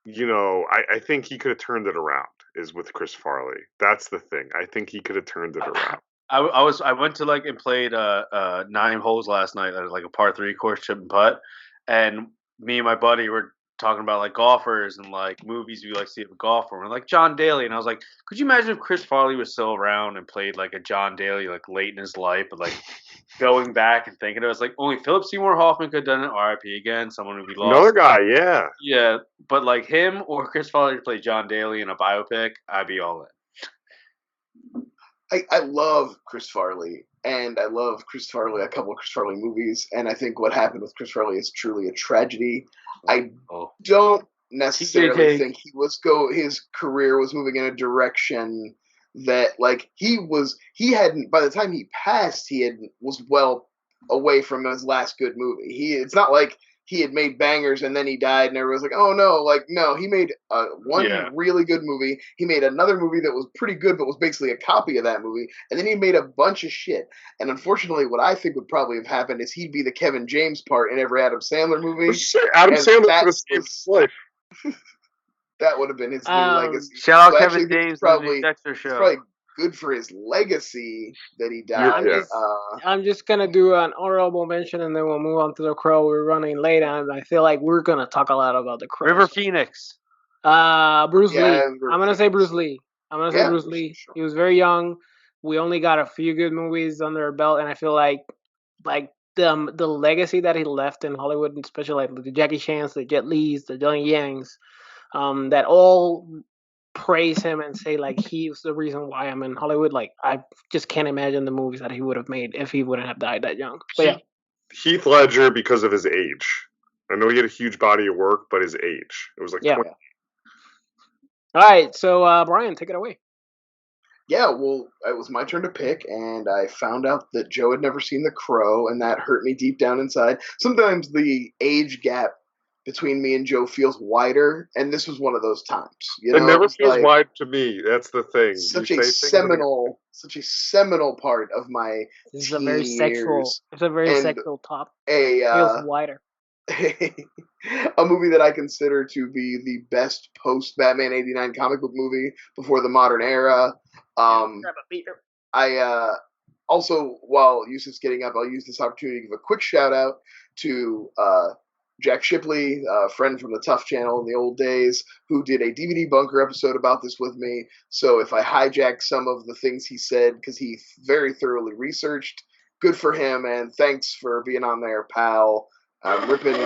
I think he could have turned it around. Is with Chris Farley. That's the thing. I think he could have turned it around. I went to and played 9 holes last night at a par 3 course, chip and putt, and me and my buddy were talking about golfers and movies we see of a golfer. We're like John Daly, and I was like, could you imagine if Chris Farley was still around and played a John Daly late in his life, but going back and thinking it was only Philip Seymour Hoffman could have done it. R.I.P. again, someone who we lost. Another guy, yeah, but him or Chris Farley to play John Daly in a biopic, I'd be all in. I love Chris Farley, and I love a couple of Chris Farley movies, and I think what happened with Chris Farley is truly a tragedy. I don't necessarily think his career was moving in a direction that he hadn't, by the time he passed, was well away from his last good movie. It's not like he had made bangers and then he died and everyone's like, oh no, no, he made one really good movie. He made another movie that was pretty good, but was basically a copy of that movie. And then he made a bunch of shit. And unfortunately, what I think would probably have happened is he'd be the Kevin James part in every Adam Sandler movie. Adam Sandler was his life. That would have been his new legacy. Shout out Kevin James. Probably good for his legacy that he died. I'm just gonna do an honorable mention, and then we'll move on to The Crow. We're running late, and I feel like we're gonna talk a lot about The Crow. River Phoenix. Bruce Lee. I'm gonna say Bruce Lee. Bruce Lee. Sure. He was very young. We only got a few good movies under our belt, and I feel like the legacy that he left in Hollywood, especially the Jackie Chan's, the Jet Li's, the Johnny Yangs, that all praise him and say he was the reason why I'm in Hollywood. I just can't imagine the movies that he would have made if he wouldn't have died that young. But Heath Ledger, because of his age. I know he had a huge body of work, but his age. It was 20. All right, so Brian, take it away. Yeah, well, it was my turn to pick, and I found out that Joe had never seen The Crow, and that hurt me deep down inside. Sometimes the age gap between me and Joe feels wider, and this was one of those times. It never feels wide to me. That's the thing. Such a seminal part of my It's teen a very sexual. years. It's a very sexual top. Feels wider. A movie that I consider to be the best post-Batman '89 comic book movie before the modern era. Also, while Yusuf's getting up, I'll use this opportunity to give a quick shout out to Jack Shipley, a friend from the Tough Channel in the old days, who did a DVD Bunker episode about this with me. So if I hijack some of the things he said, because he very thoroughly researched, good for him, and thanks for being on there, pal. Ripping.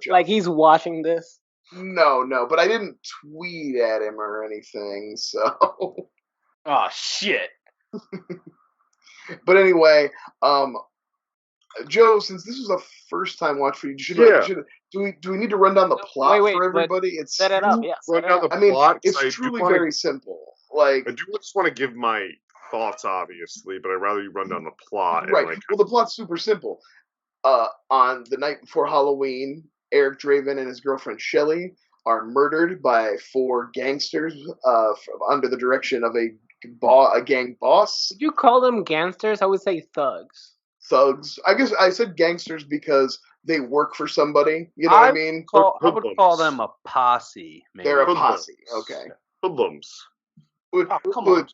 Like he's watching this. No, but I didn't tweet at him or anything, so. Oh shit. But anyway, Joe, since this was a first time watch for you, do we need to run down the plot for everybody? It's set it up, yes. It's truly very simple. Like, I do just want to give my thoughts, obviously, but I'd rather you run down the plot. Right. Well, the plot's super simple. On the night before Halloween, Eric Draven and his girlfriend Shelley are murdered by 4 gangsters under the direction of a gang boss. Would you call them gangsters? I would say thugs. Thugs. I guess I said gangsters because they work for somebody. You know what I mean? I would call them a posse. Maybe. They're a posse. Okay. Hoodlums. Come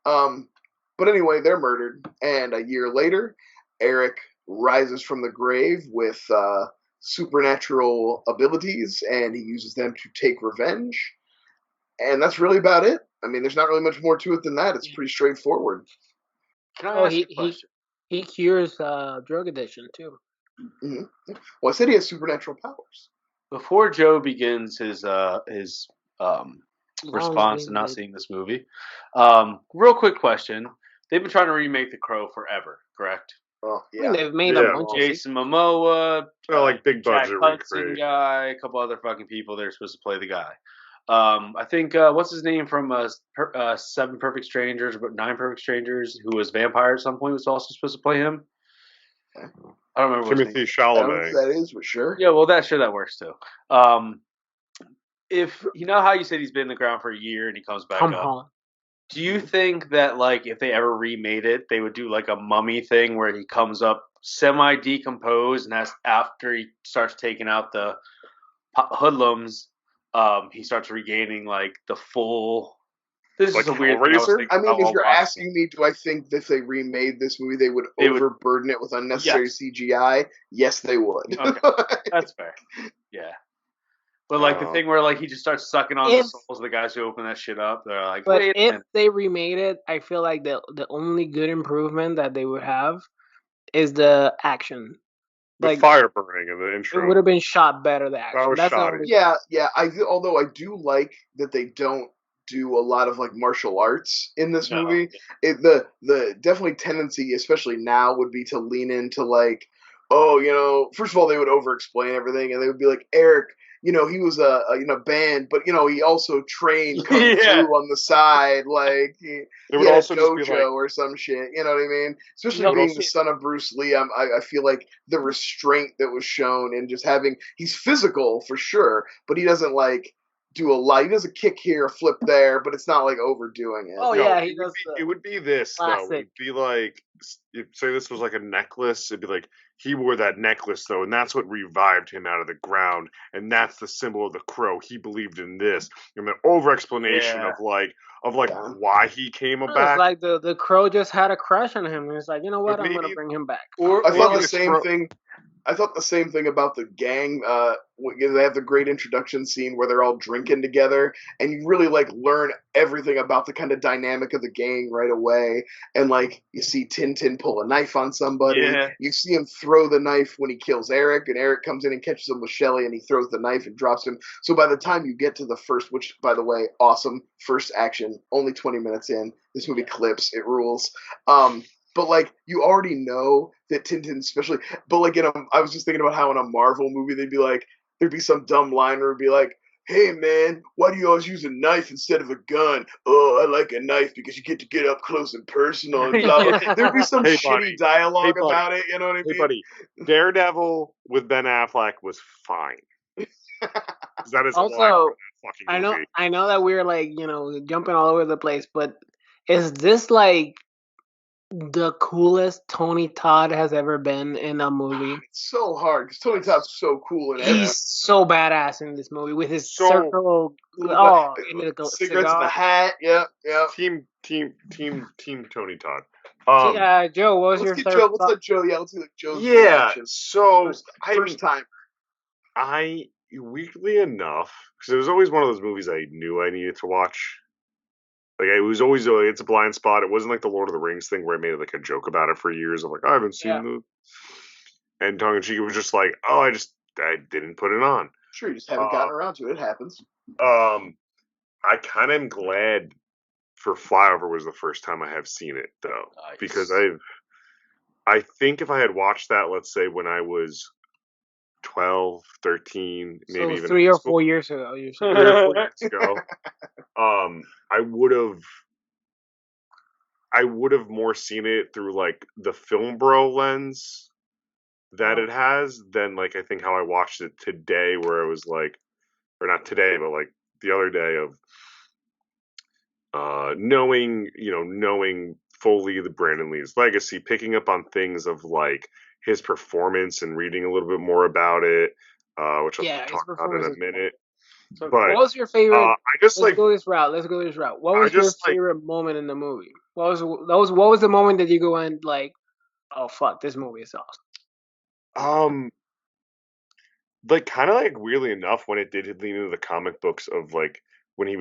on. But anyway, they're murdered, and a year later, Eric rises from the grave with supernatural abilities, and he uses them to take revenge. And that's really about it. I mean, there's not really much more to it than that. It's pretty straightforward. Can I ask you a question? He cures drug addiction, too. Mm-hmm. Well, I said he has supernatural powers. Before Joe begins his response to not seeing this movie, real quick question. They've been trying to remake The Crow forever, correct? Oh, yeah. I mean, they've made a bunch of Jason Momoa, like big budget Jack Hudson guy, a couple other fucking people. They're supposed to play the guy. I think what's his name from 7 Perfect Strangers, but 9 Perfect Strangers, who was vampire at some point, was also supposed to play him. I don't remember. Timothy Chalamet. That is for sure. Yeah, well, that works too. If you know how you said he's been in the ground for a year and he comes back up. Do you think that, like, if they ever remade it, they would do, like, a mummy thing where he comes up semi-decomposed and after he starts taking out the hoodlums, he starts regaining, like, the full... This is a weird thing. I mean, if you're asking me, do I think that if they remade this movie, they would overburden it with unnecessary CGI? Yes, they would. Okay, that's fair. Yeah. But, like, the thing where, like, he just starts sucking on the souls of the guys who open that shit up. They're like, but if they remade it, I feel like the only good improvement that they would have is the action. The fire burning in the intro. It would have been shot better, the action. Yeah. Although I do like that they don't do a lot of, like, martial arts in this movie. The definitely tendency, especially now, would be to lean into, like, first of all, they would over-explain everything, and they would be like, Eric... he was in a band, but he also trained kung fu on the side, like he had a dojo or some shit. You know what I mean? Especially being the son of Bruce Lee, I feel like the restraint that was shown in just he's physical for sure, but he doesn't like do a lot. He does a kick here, a flip there, but it's not like overdoing it. Oh yeah, he does. It would be this classic. Though. It'd be like, say this was like a necklace. It'd be like he wore that necklace though, and that's what revived him out of the ground, and that's the symbol of the crow. He believed in this, and the over explanation of why he came back. It's like the crow just had a crush on him, and it's like, you know what, I'm gonna bring him back. I thought the same thing. I thought the same thing about the gang. They have the great introduction scene where they're all drinking together, and you really like learn everything about the kind of dynamic of the gang right away. And like you see Tintin pull a knife on somebody. Yeah. You see him throw the knife when he kills Eric, and Eric comes in and catches him with Shelley, and he throws the knife and drops him. So by the time you get to the first, which by the way, awesome first action, only 20 minutes in, this movie clips, it rules. But, like, you already know that Tintin especially... But, like, I was just thinking about how in a Marvel movie, there'd be some dumb line where it'd be like, hey, man, why do you always use a knife instead of a gun? Oh, I like a knife because you get to get up close and personal and blah, blah. There'd be some shitty dialogue about it, you know what I mean? Hey, buddy, Daredevil with Ben Affleck was fine. That is also, I know that we're, like, jumping all over the place, but is this, like... the coolest Tony Todd has ever been in a movie. It's so hard because Tony Todd's so cool. He's so badass in this movie with his circle. Cigarettes in the hat. Yep. Team Tony Todd. Joe, what was your third? What's that, Joe? Yeah, let's see Joe's reaction. So first time. I weirdly enough, because it was always one of those movies I knew I needed to watch. Like, it was always it's a blind spot. It wasn't like the Lord of the Rings thing where I made like a joke about it for years. I'm like, I haven't seen the. And tongue in cheek, it was just like, I didn't put it on. Sure, you just haven't gotten around to it. It happens. I kind of am glad for Flyover was the first time I have seen it though, because I think if I had watched that, let's say when I was 12, 13, maybe even 3 or 4 years ago. 3 or 4 years ago. I would have more seen it through like the film bro lens that it has than like I think how I watched it today, where it was like, or not today, but like the other day of knowing fully the Brandon Lee's legacy, picking up on things of like his performance and reading a little bit more about it, which I'll talk about in a minute. So what was your favorite? Let's go this route. What was your favorite moment in the movie? What was the moment that you go in like, oh fuck, this movie is awesome? Like kind of like weirdly enough when it did lean into the comic books of like when he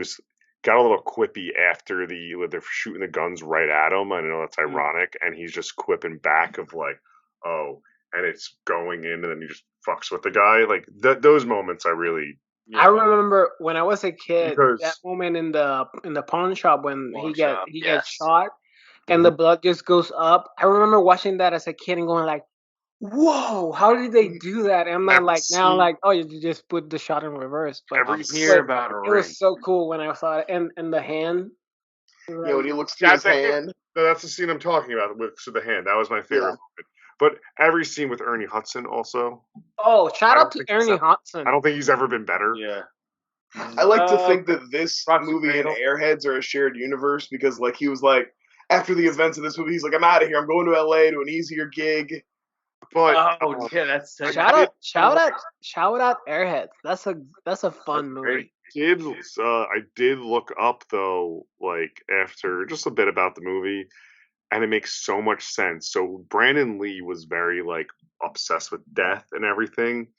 got a little quippy after they're shooting the guns right at him. I know that's ironic, and he's just quipping back of like, oh, and it's going in, and then he just fucks with the guy. Like those moments, I really. I remember when I was a kid, that moment in the pawn shop when he gets shot, and the blood just goes up. I remember watching that as a kid and going like, "Whoa, how did they do that?" And I'm not like now like, "Oh, you just put the shot in reverse." But it was so cool when I saw it, and the hand. Yeah, when he looks through his hand. That's the scene I'm talking about with the hand. That was my favorite moment. But every scene with Ernie Hudson also. Oh, shout out to Ernie Hudson. I don't think he's ever been better. Yeah. I like to think that this movie and Airheads are a shared universe because, like, he was like, after the events of this movie, he's like, I'm out of here. I'm going to LA to an easier gig. But that's shout out Airheads. That's a fun movie. I did look up though, like after just a bit about the movie. And it makes so much sense. So Brandon Lee was very like obsessed with death and everything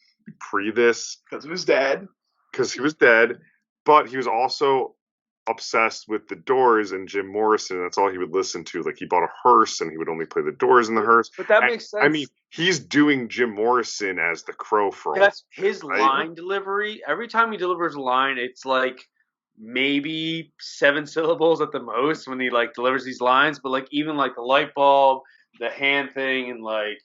pre this because of his dad. Because he was dead, but he was also obsessed with the Doors and Jim Morrison. That's all he would listen to. Like he bought a hearse and he would only play the Doors in the hearse. But that makes sense. I mean, he's doing Jim Morrison as the Crow for that's his line delivery. Every time he delivers a line, it's like maybe 7 syllables at the most when he like delivers these lines, but like even like the light bulb, the hand thing, and like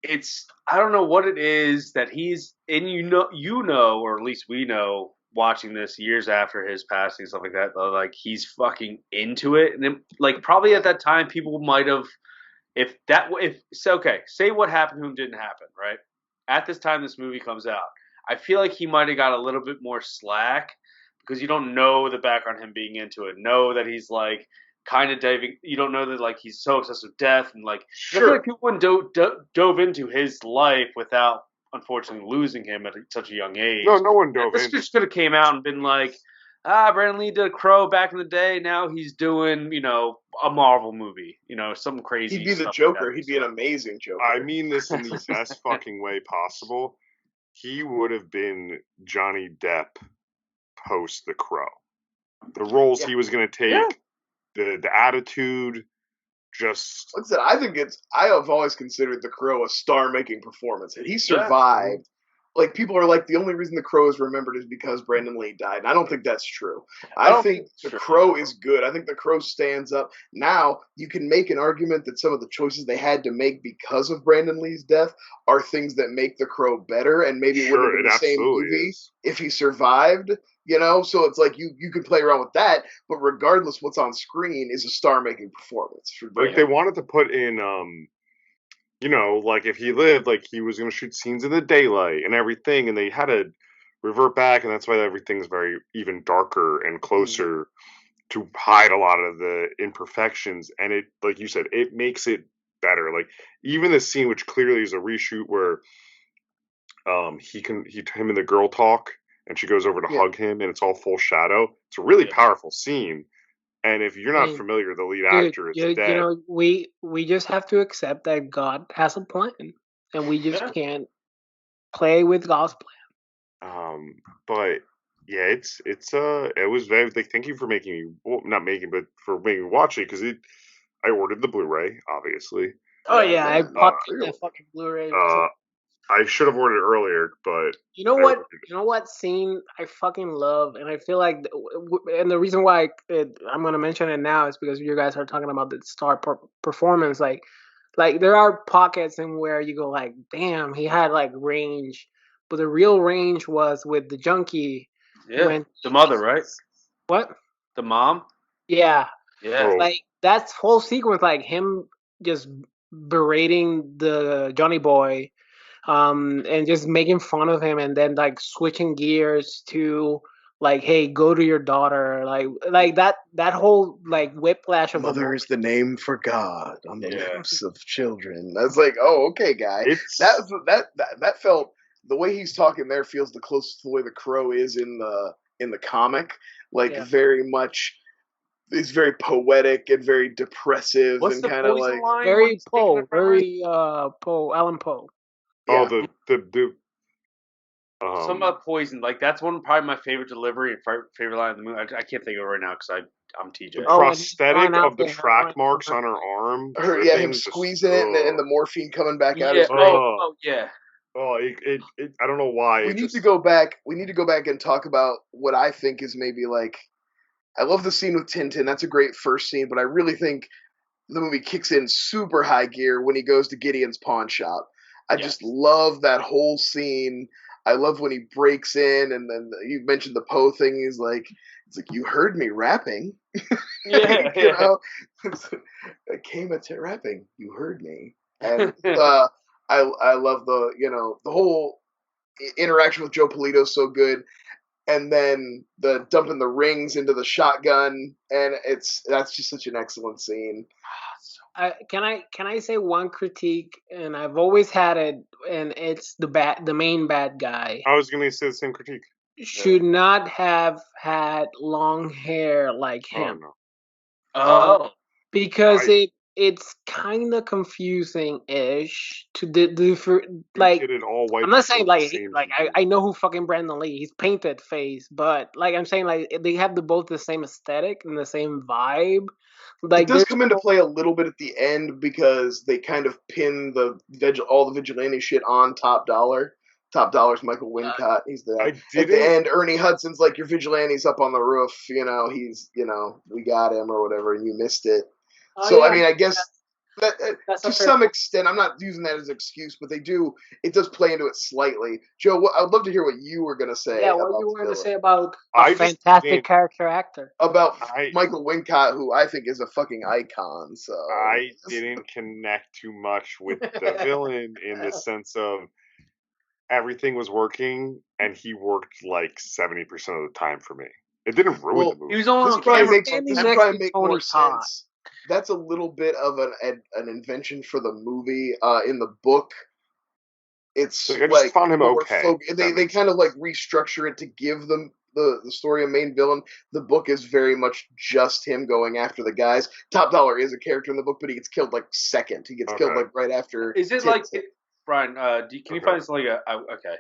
it's I don't know what it is that he's and or at least we know watching this years after his passing, stuff like that, like he's fucking into it. And then, like probably at that time people might have say what happened to him didn't happen, right? At this time this movie comes out, I feel like he might have got a little bit more slack because you don't know the background him being into it. Know that he's like kind of diving. You don't know that like he's so obsessed with death and like. Sure. I feel like people wouldn't dove into his life without unfortunately losing him at such a young age. No one dove in. This just could have came out and been like, Brandon Lee did a Crow back in the day. Now he's doing a Marvel movie. Something crazy. He'd be the Joker. He'd be an amazing Joker. I mean this in the best fucking way possible. He would have been Johnny Depp post The Crow. The roles he was going to take, the attitude, just... Like I said, I have always considered The Crow a star-making performance. And he survived. Like, people are like, the only reason The Crow is remembered is because Brandon Lee died. And I don't think that's true. I think The Crow is good. I think The Crow stands up. Now, you can make an argument that some of the choices they had to make because of Brandon Lee's death are things that make The Crow better, and maybe it would have been the same movie if he survived. So it's like you could play around with that, but regardless, what's on screen is a star-making performance. Like they wanted to put in, like if he lived, like he was going to shoot scenes in the daylight and everything, and they had to revert back, and that's why everything's very even darker and closer to hide a lot of the imperfections, and it, like you said, it makes it better. Like even the scene, which clearly is a reshoot, where him and the girl talk, and she goes over to hug him, and it's all full shadow. It's a really powerful scene. And if you're not familiar, the lead actor is dead. You know, we just have to accept that God has a plan, and we just can't play with God's plan. But yeah, it was very, like, thank you for making me, well, not making, but for making me watch it, because I ordered the Blu-ray, obviously. Oh yeah, I bought that fucking Blu-ray. I should have ordered it earlier, but you know what? You know what scene I fucking love, and I feel like, and the reason why I'm gonna mention it now is because you guys are talking about the star performance. Like there are pockets in where you go like, damn, he had like range, but the real range was with the junkie. Yeah, when the mother, right? What? The mom? Yeah. Yeah. Like that whole sequence, like him just berating the Johnny boy. And just making fun of him, and then like switching gears to like, hey, go to your daughter, like that whole like whiplash of mother is the name for God on the lips of children. That's like, oh, okay, guy. That felt, the way he's talking there feels the closest to the way the Crow is in the comic, like very much. It's very poetic and very depressive. What's and kind of like very Poe, Poe, Alan Poe. Yeah. Oh, the some about poison, like that's probably my favorite delivery and favorite line of the movie. I can't think of it right now because I'm TJ. The prosthetic of the track marks on her arm. Him squeezing it and the morphine coming back out. Yeah. Oh, it I don't know why. We need to go back and talk about what I think is maybe like. I love the scene with Tintin. That's a great first scene, but I really think the movie kicks in super high gear when he goes to Gideon's pawn shop. I just love that whole scene. I love when he breaks in, and then you mentioned the Poe thing. He's like, you heard me rapping. Yeah, you know, I came at rapping. You heard me, and I love the whole interaction with Joe Polito so good, and then the dumping the rings into the shotgun, and that's just such an excellent scene. Can I say one critique, and I've always had it, and it's the main bad guy. I was gonna say the same critique. Should not have had long hair like him. Oh no. Because it's kind of confusing-ish to like. Get it all white. I'm not saying like I know who fucking Brandon Lee. He's painted face, but like I'm saying, like they have both the same aesthetic and the same vibe. Like, it does come into play a little bit at the end because they kind of pin all the vigilante shit on Top Dollar. Top Dollar's Michael Wincott. He's at the end. Ernie Hudson's like, your vigilante's up on the roof. We got him or whatever, and you missed it. I mean, I guess that to some extent, I'm not using that as an excuse, but it does play into it slightly. Joe, I'd love to hear what you were going to say. Yeah, what you were going to say about a fantastic character actor. About Michael Wincott, who I think is a fucking icon. So I didn't connect too much with the villain in the sense of everything was working, and he worked like 70% of the time for me. It didn't ruin the movie. He was only on camera. This probably makes more sense. That's a little bit of an invention for the movie. In the book, it's I just found him okay. They kind of like restructure it to give them the story of main villain. The book is very much just him going after the guys. Top Dollar is a character in the book, but he gets killed like second. He gets killed like right after. Is it like Brian? Can you find something okay?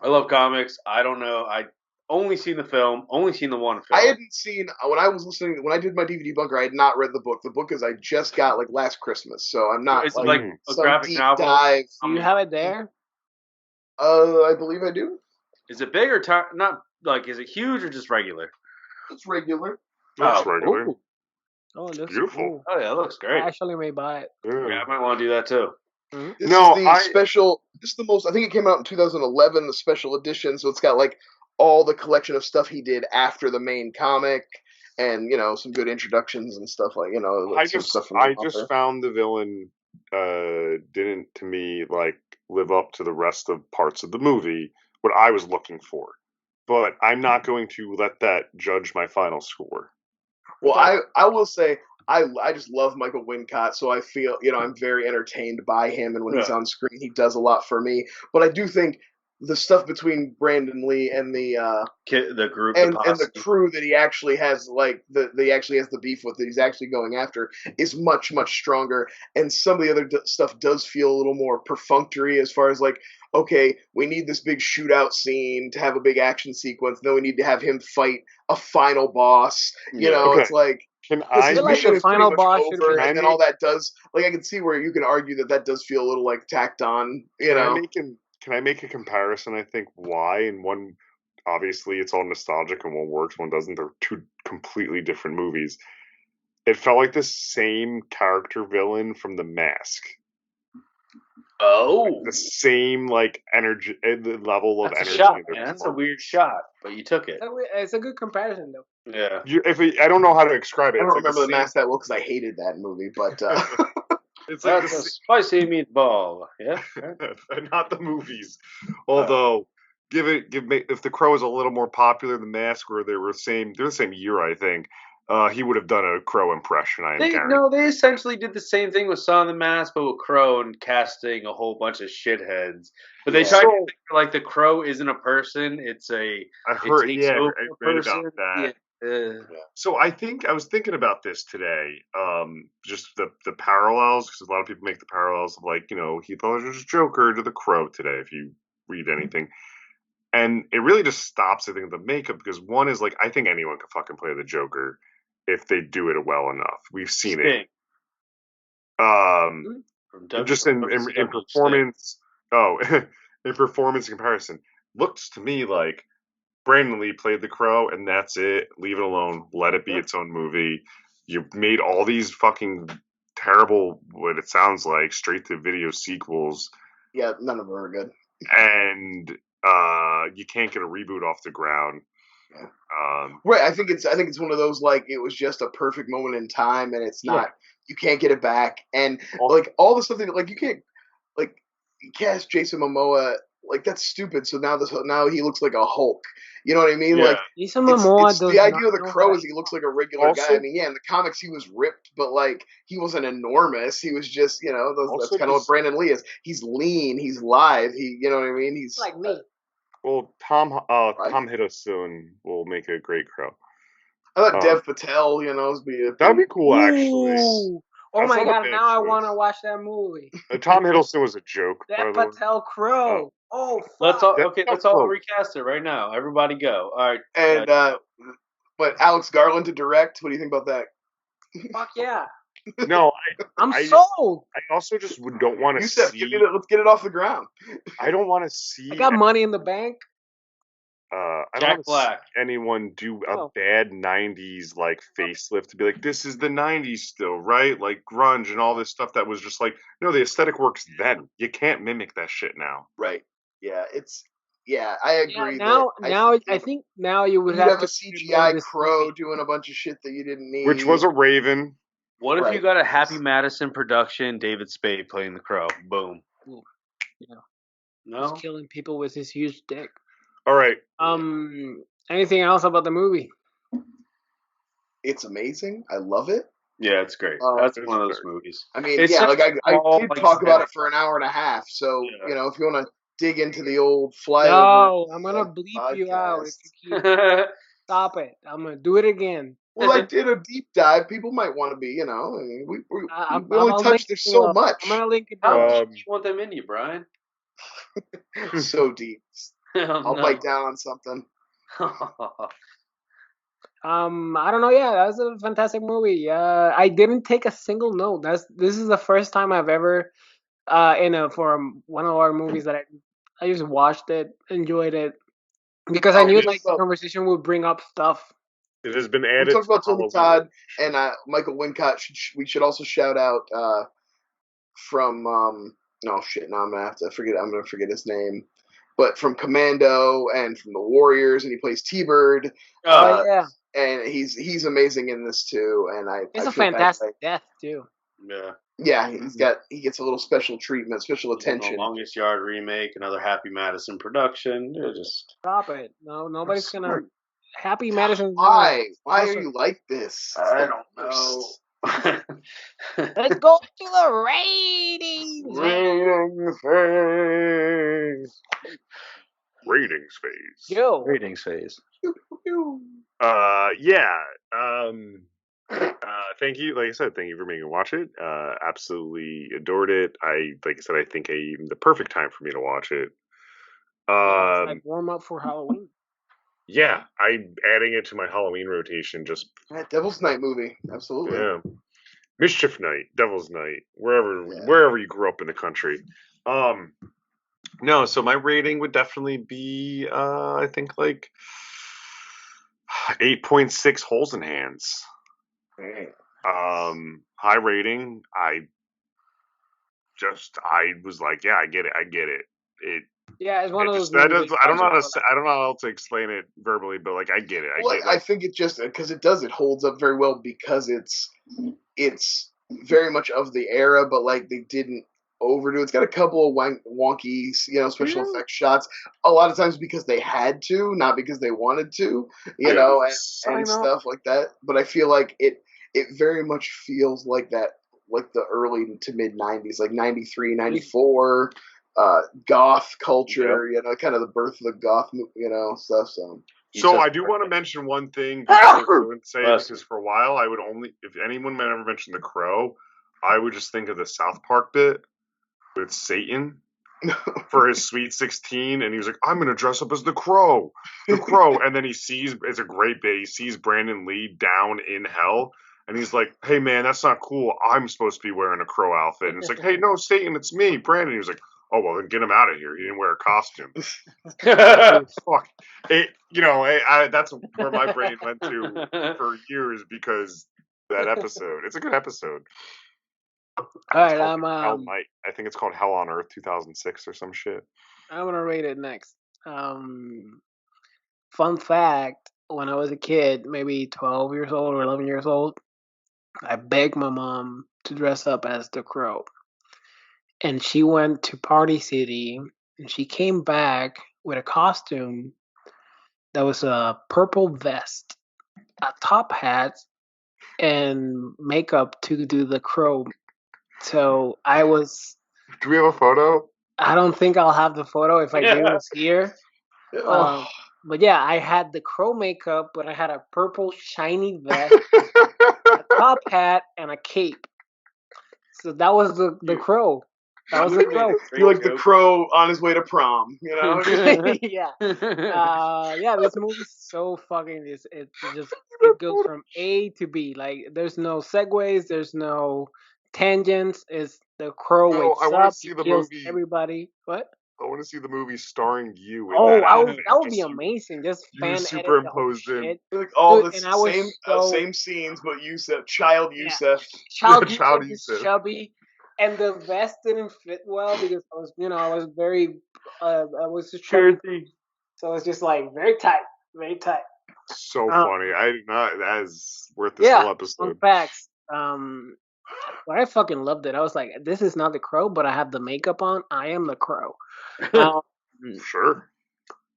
I love comics. I don't know. I only seen the film. Only seen the one film. I hadn't seen when I was listening. When I did my DVD bunker, I had not read the book. The book is I just got like last Christmas, so I'm not. It's like a graphic novel. Dive. Do you have it there? I believe I do. Is it big or not? Like, is it huge or just regular? It's regular. It's regular. Ooh. Oh, it looks beautiful. Cool. Oh yeah, it looks great. I actually may buy it. Yeah, I might want to do that too. Mm-hmm. This is the most. I think it came out in 2011, the special edition. So it's got like all the collection of stuff he did after the main comic, and some good introductions and stuff like I just found the villain didn't to me like live up to the rest of parts of the movie what I was looking for, but I'm not going to let that judge my final score. Well, I will say I just love Michael Wincott, so I feel I'm very entertained by him, and when he's on screen, he does a lot for me. But I do think the stuff between Brandon Lee and the group and the crew that he actually has the beef with, that he's actually going after, is much stronger. And some of the other stuff does feel a little more perfunctory, as far as like, okay, we need this big shootout scene to have a big action sequence, then we need to have him fight a final boss. It's like, his mission is final boss over, and then all that does, like, I can see where you can argue that does feel a little like tacked on. Can I make a comparison? I think why, and one, obviously it's all nostalgic, and one works, one doesn't. They're two completely different movies. It felt like the same character villain from The Mask. Oh, the same like energy, the level of energy. Shot, man. That's a weird shot, but you took it. It's a good comparison, though. Yeah. I don't know how to describe it. I don't remember The Mask that well because I hated that movie, but. It's like a spicy meatball, yeah. Not the movies. Although, if The Crow was a little more popular than Mask, or they're the same year, I think. He would have done a Crow impression. They essentially did the same thing with Saw and the Mask, but with Crow and casting a whole bunch of shitheads. But they tried to think like the Crow isn't a person; it's a. I heard, I read about that. Yeah. So I was thinking about this today, just the parallels, because a lot of people make the parallels of like, Heath Ledger's Joker to the Crow today, if you read anything. And it really just stops, I think, the makeup, because one is like, I think anyone can fucking play the Joker if they do it well enough. We've seen it. Just in performance. In performance comparison, looks to me like Brandon Lee played the Crow, and that's it. Leave it alone. Let it be its own movie. You made all these fucking terrible, what it sounds like, straight-to-video sequels. Yeah, none of them are good. And you can't get a reboot off the ground. Yeah. Right. I think it's one of those, like, it was just a perfect moment in time, and it's not. You can't get it back. And like all the stuff that, like, you can't, like, you cast Jason Momoa. Like, that's stupid. So now he looks like a Hulk. You know what I mean? Yeah. Like, Jason Momoa it's the idea of the Crow is he looks like a regular guy. I mean, in the comics he was ripped, but like he wasn't enormous. He was just, that's kind of what Brandon Lee is. He's lean. He's live. You know what I mean? He's like me. Well, Tom Hiddleston will make a great Crow. I thought Dev Patel, that'd be cool, actually. Ooh. Oh my god! Now I want to watch that movie. Tom Hiddleston was a joke. Dev Patel Crow. Oh, fuck. Let's all recast it right now. Everybody go. All right. And but Alex Garland to direct. What do you think about that? Fuck yeah. No, I'm sold. I also just don't want to see. Let's get it off the ground. I don't want to see. I got money in the bank. I don't want to see anyone do a bad 90s like facelift to be like, this is the 90s still, right? Like grunge and all this stuff that was just like, no, the aesthetic works then. You can't mimic that shit now. Right. Yeah, I agree. I think now you would have a CGI Crow doing a bunch of shit that you didn't need. Which was a Raven. What if you got a Happy Madison production, David Spade playing the Crow? Boom. Ooh. Yeah. No? He's killing people with his huge dick. All right. Anything else about the movie? It's amazing. I love it. Yeah, it's great. That's one of those movies. I mean, I did talk about it for an hour and a half. So, if you want to dig into the old Flyover. No, I'm going to bleep you out if you keep... Stop it. I'm going to do it again. Well, I did a deep dive. People might want to be, I mean, we only touched, there's so much. I'm going to link it down. How much you want them in you, Brian? So deep. I'll bite down on something. I don't know. Yeah, that was a fantastic movie. I didn't take a single note. This is the first time I've ever, for one of our movies that I just watched it, enjoyed it, because I knew the conversation would bring up stuff. It has been added. We talked about Tony Todd and Michael Wincott. We should also shout out from no shit. Now I'm gonna forget his name. But from Commando and from the Warriors, and he plays T-Bird. Yeah. And he's amazing in this too. And it's a fantastic death too. Yeah. Yeah, he gets a little special treatment, special attention. Longest Yard remake, another Happy Madison production. Stop it! No, nobody's gonna. Happy Madison. Why? Why are you like this? I don't know. Let's go to the ratings. Ratings phase. Yo. Ratings phase. Yeah. Thank you. Like I said, thank you for making me watch it. Absolutely adored it. Like I said, I think the perfect time for me to watch it. It's like warm up for Halloween. Yeah, I'm adding it to my Halloween rotation. Just Devil's Night movie, absolutely. Yeah, Mischief Night, Devil's Night, wherever you grew up in the country. No, so my rating would definitely be, I think like 8.6 holes in hands. High rating. I was like, yeah, I get it. Yeah, it's one of those. I don't know how to explain it verbally, but like I get it. I think it just because it holds up very well because it's very much of the era, but like they didn't overdo it. It's got a couple of wonky, special effects shots. A lot of times because they had to, not because they wanted to, and stuff like that. But I feel like it very much feels like that, like the early to mid 90s, like 93, 94. Goth culture, kind of the birth of the goth, stuff. So I do want to mention one thing before I would say because for a while I would only, if anyone might ever mention the Crow, I would just think of the South Park bit with Satan for his Sweet 16, and he was like, "I'm gonna dress up as the Crow," and then it's a great bit. He sees Brandon Lee down in hell. And he's like, "Hey man, that's not cool. I'm supposed to be wearing a crow outfit." And it's like, "Hey, no, Satan, it's me, Brandon." He was like, "Oh well, then get him out of here. He didn't wear a costume." Fuck. That's where my brain went to for years because that episode. It's a good episode. All right, Hell Night. I think it's called Hell on Earth 2006 or some shit. I'm gonna rate it next. Fun fact: when I was a kid, maybe 12 years old or 11 years old, I begged my mom to dress up as the Crow. And she went to Party City, and she came back with a costume that was a purple vest, a top hat, and makeup to do the Crow. So I was... Do we have a photo? I don't think I'll have the photo. If I do, it's here. But yeah, I had the Crow makeup, but I had a purple shiny vest, a top hat, and a cape. So that was the Crow. That was the Crow. You're like the Crow on his way to prom, Yeah. This movie's so fucking. It goes from A to B. Like there's no segues, there's no tangents. It's the Crow wakes up, he kills everybody. What? I want to see the movie starring you. That would be amazing. Just fan superimposed in. Like all the same scenes, but Child Youssef. Child Youssef is chubby, and the vest didn't fit well because I was very, I was just trying. So it's just like very tight. So funny. That is worth this whole episode. Fun facts. But I fucking loved it. I was like, this is not the Crow, but I have the makeup on. I am the Crow. Sure.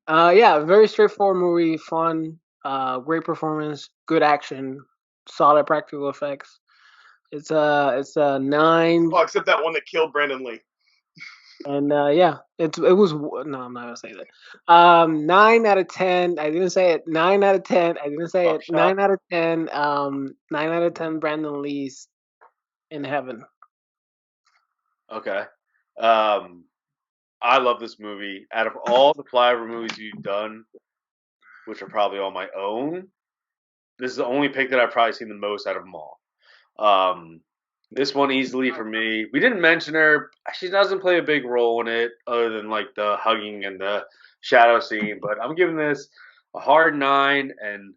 Very straightforward movie. Fun. Great performance. Good action. Solid practical effects. It's a 9. Oh, except that one that killed Brandon Lee. And it was no, I'm not gonna say that. 9 out of 10. I didn't say it. 9 out of 10. I didn't say it. 9 out of 10. 9 out of 10. Brandon Lee's in heaven. Okay. I love this movie. Out of all the Flyover movies you've done, which are probably all my own, this is the only pick that I've probably seen the most out of them all. This one easily for me. We didn't mention her. She doesn't play a big role in it other than like the hugging and the shadow scene. But I'm giving this a hard 9, and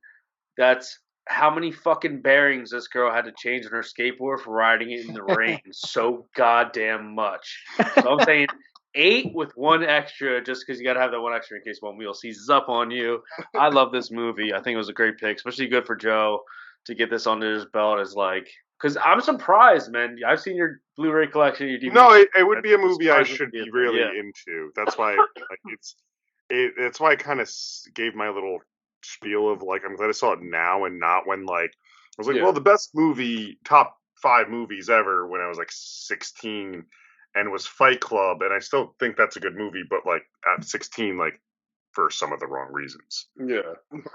that's how many fucking bearings this girl had to change on her skateboard for riding it in the rain so goddamn much. So I'm saying 8 with 1 extra, just because you got to have that 1 extra in case one wheel seizes up on you. I love this movie. I think it was a great pick, especially good for Joe to get this under his belt. Is like, because I'm surprised, man. I've seen your Blu-ray collection, your DVD. No, it would be a movie I should be really into. That's why, that's why I kind of gave my little spiel of like I'm glad I saw it now and not when like I was like, well, the best movie, top 5 movies ever when I was like 16, and was Fight Club, and I still think that's a good movie, but like at 16, like for some of the wrong reasons. Yeah,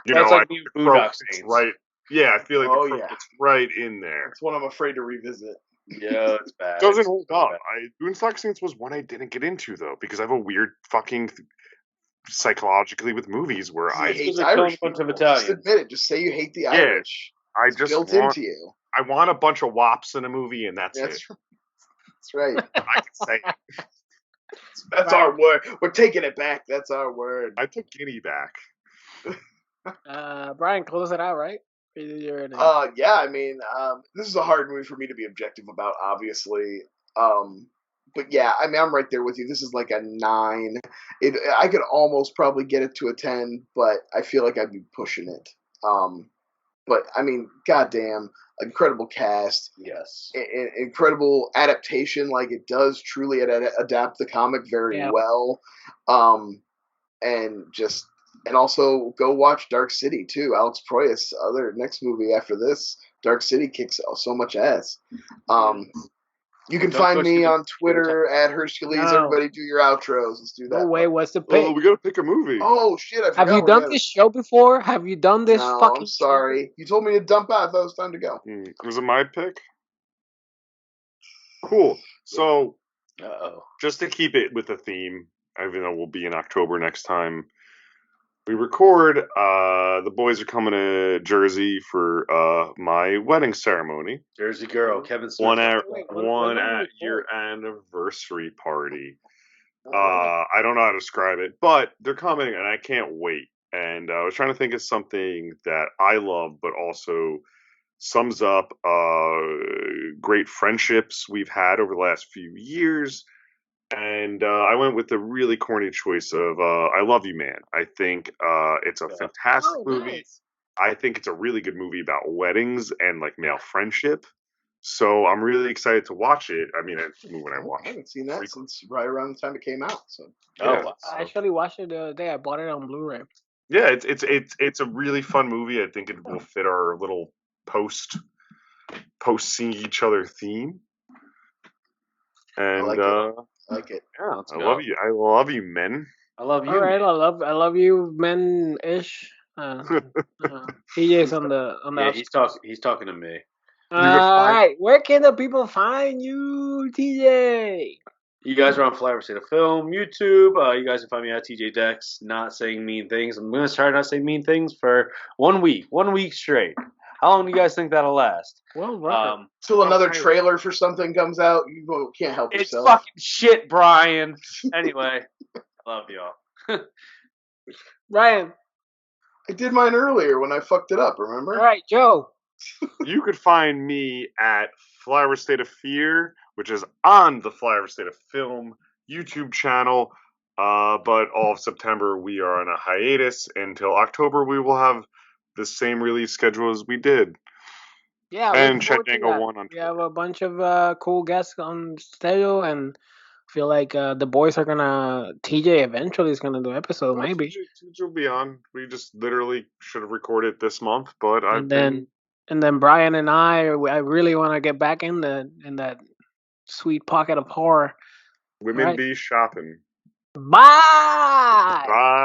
that's like it's right. Yeah, I feel like it's right in there. It's one I'm afraid to revisit. Yeah, it's bad. Doesn't hold up. Boondock Saints was one I didn't get into though because I have a weird fucking psychologically with movies where I hate Irish people. Just admit it. Just say you hate the Irish. It's built into you. I want a bunch of wops in a movie, and that's it. That's right. I can say it. That's our word. We're taking it back. That's our word. I took Guinea back. Brian, close it out, right? Yeah, I mean, this is a hard movie for me to be objective about, obviously. But yeah, I mean, I'm right there with you. This is like a 9. I could almost probably get it to a 10, but I feel like I'd be pushing it. But I mean, goddamn, incredible cast. Yes. Incredible adaptation. Like it does truly adapt the comic very well. And also go watch Dark City too. Alex Proyas, other next movie after this, Dark City kicks so much ass. You can find me on Twitter at Hercules. No. Everybody do your outros. Let's do that. No way, what's the pick? Oh, we gotta pick a movie. Oh shit! I forgot. Have you done this show before? Have you done this fucking I'm sorry. Show? You told me to dump out. I thought it was time to go. Was it my pick? Cool. So, just to keep it with the theme, even though we'll be in October next time we record, the boys are coming to Jersey for my wedding ceremony. Jersey girl, Kevin Smith. One at your anniversary party. I don't know how to describe it, but they're coming and I can't wait. And I was trying to think of something that I love, but also sums up great friendships we've had over the last few years. And I went with the really corny choice of I Love You, Man. I think it's a fantastic movie. Nice. I think it's a really good movie about weddings and like male friendship. So I'm really excited to watch it. I mean, when I watched it. I haven't seen that since right around the time it came out. So I actually watched it the other day. I bought it on Blu-ray. Yeah, it's a really fun movie. I think it will fit our little post seeing each other theme. And I like it. Yeah, I love you. I love you, men. I love you. All right, I love you, men ish. TJ's on the. Yeah, he's talking to me. All right, where can the people find you, TJ? You guys are on Flyover State of Film, YouTube. You guys can find me at TJ Dex. Not saying mean things. I'm gonna try not to say mean things for 1 week straight. How long do you guys think that'll last? Well, till another trailer for something comes out, you can't help yourself. It's fucking shit, Brian. Anyway, love y'all. Ryan. I did mine earlier when I fucked it up, remember? All right, Joe. You could find me at Flyover State of Fear, which is on the Flyover State of Film YouTube channel. But all of September, we are on a hiatus. Until October, we will have the same release schedule as we did. Yeah, and check Django 1 on Twitter. We have a bunch of cool guests on schedule, and I feel like the boys are gonna. TJ eventually is gonna do an episode, maybe. TJ will be on. We just literally should have recorded this month, but and then Brian and I really want to get back in that sweet pocket of horror. Women be shopping. Bye. Bye.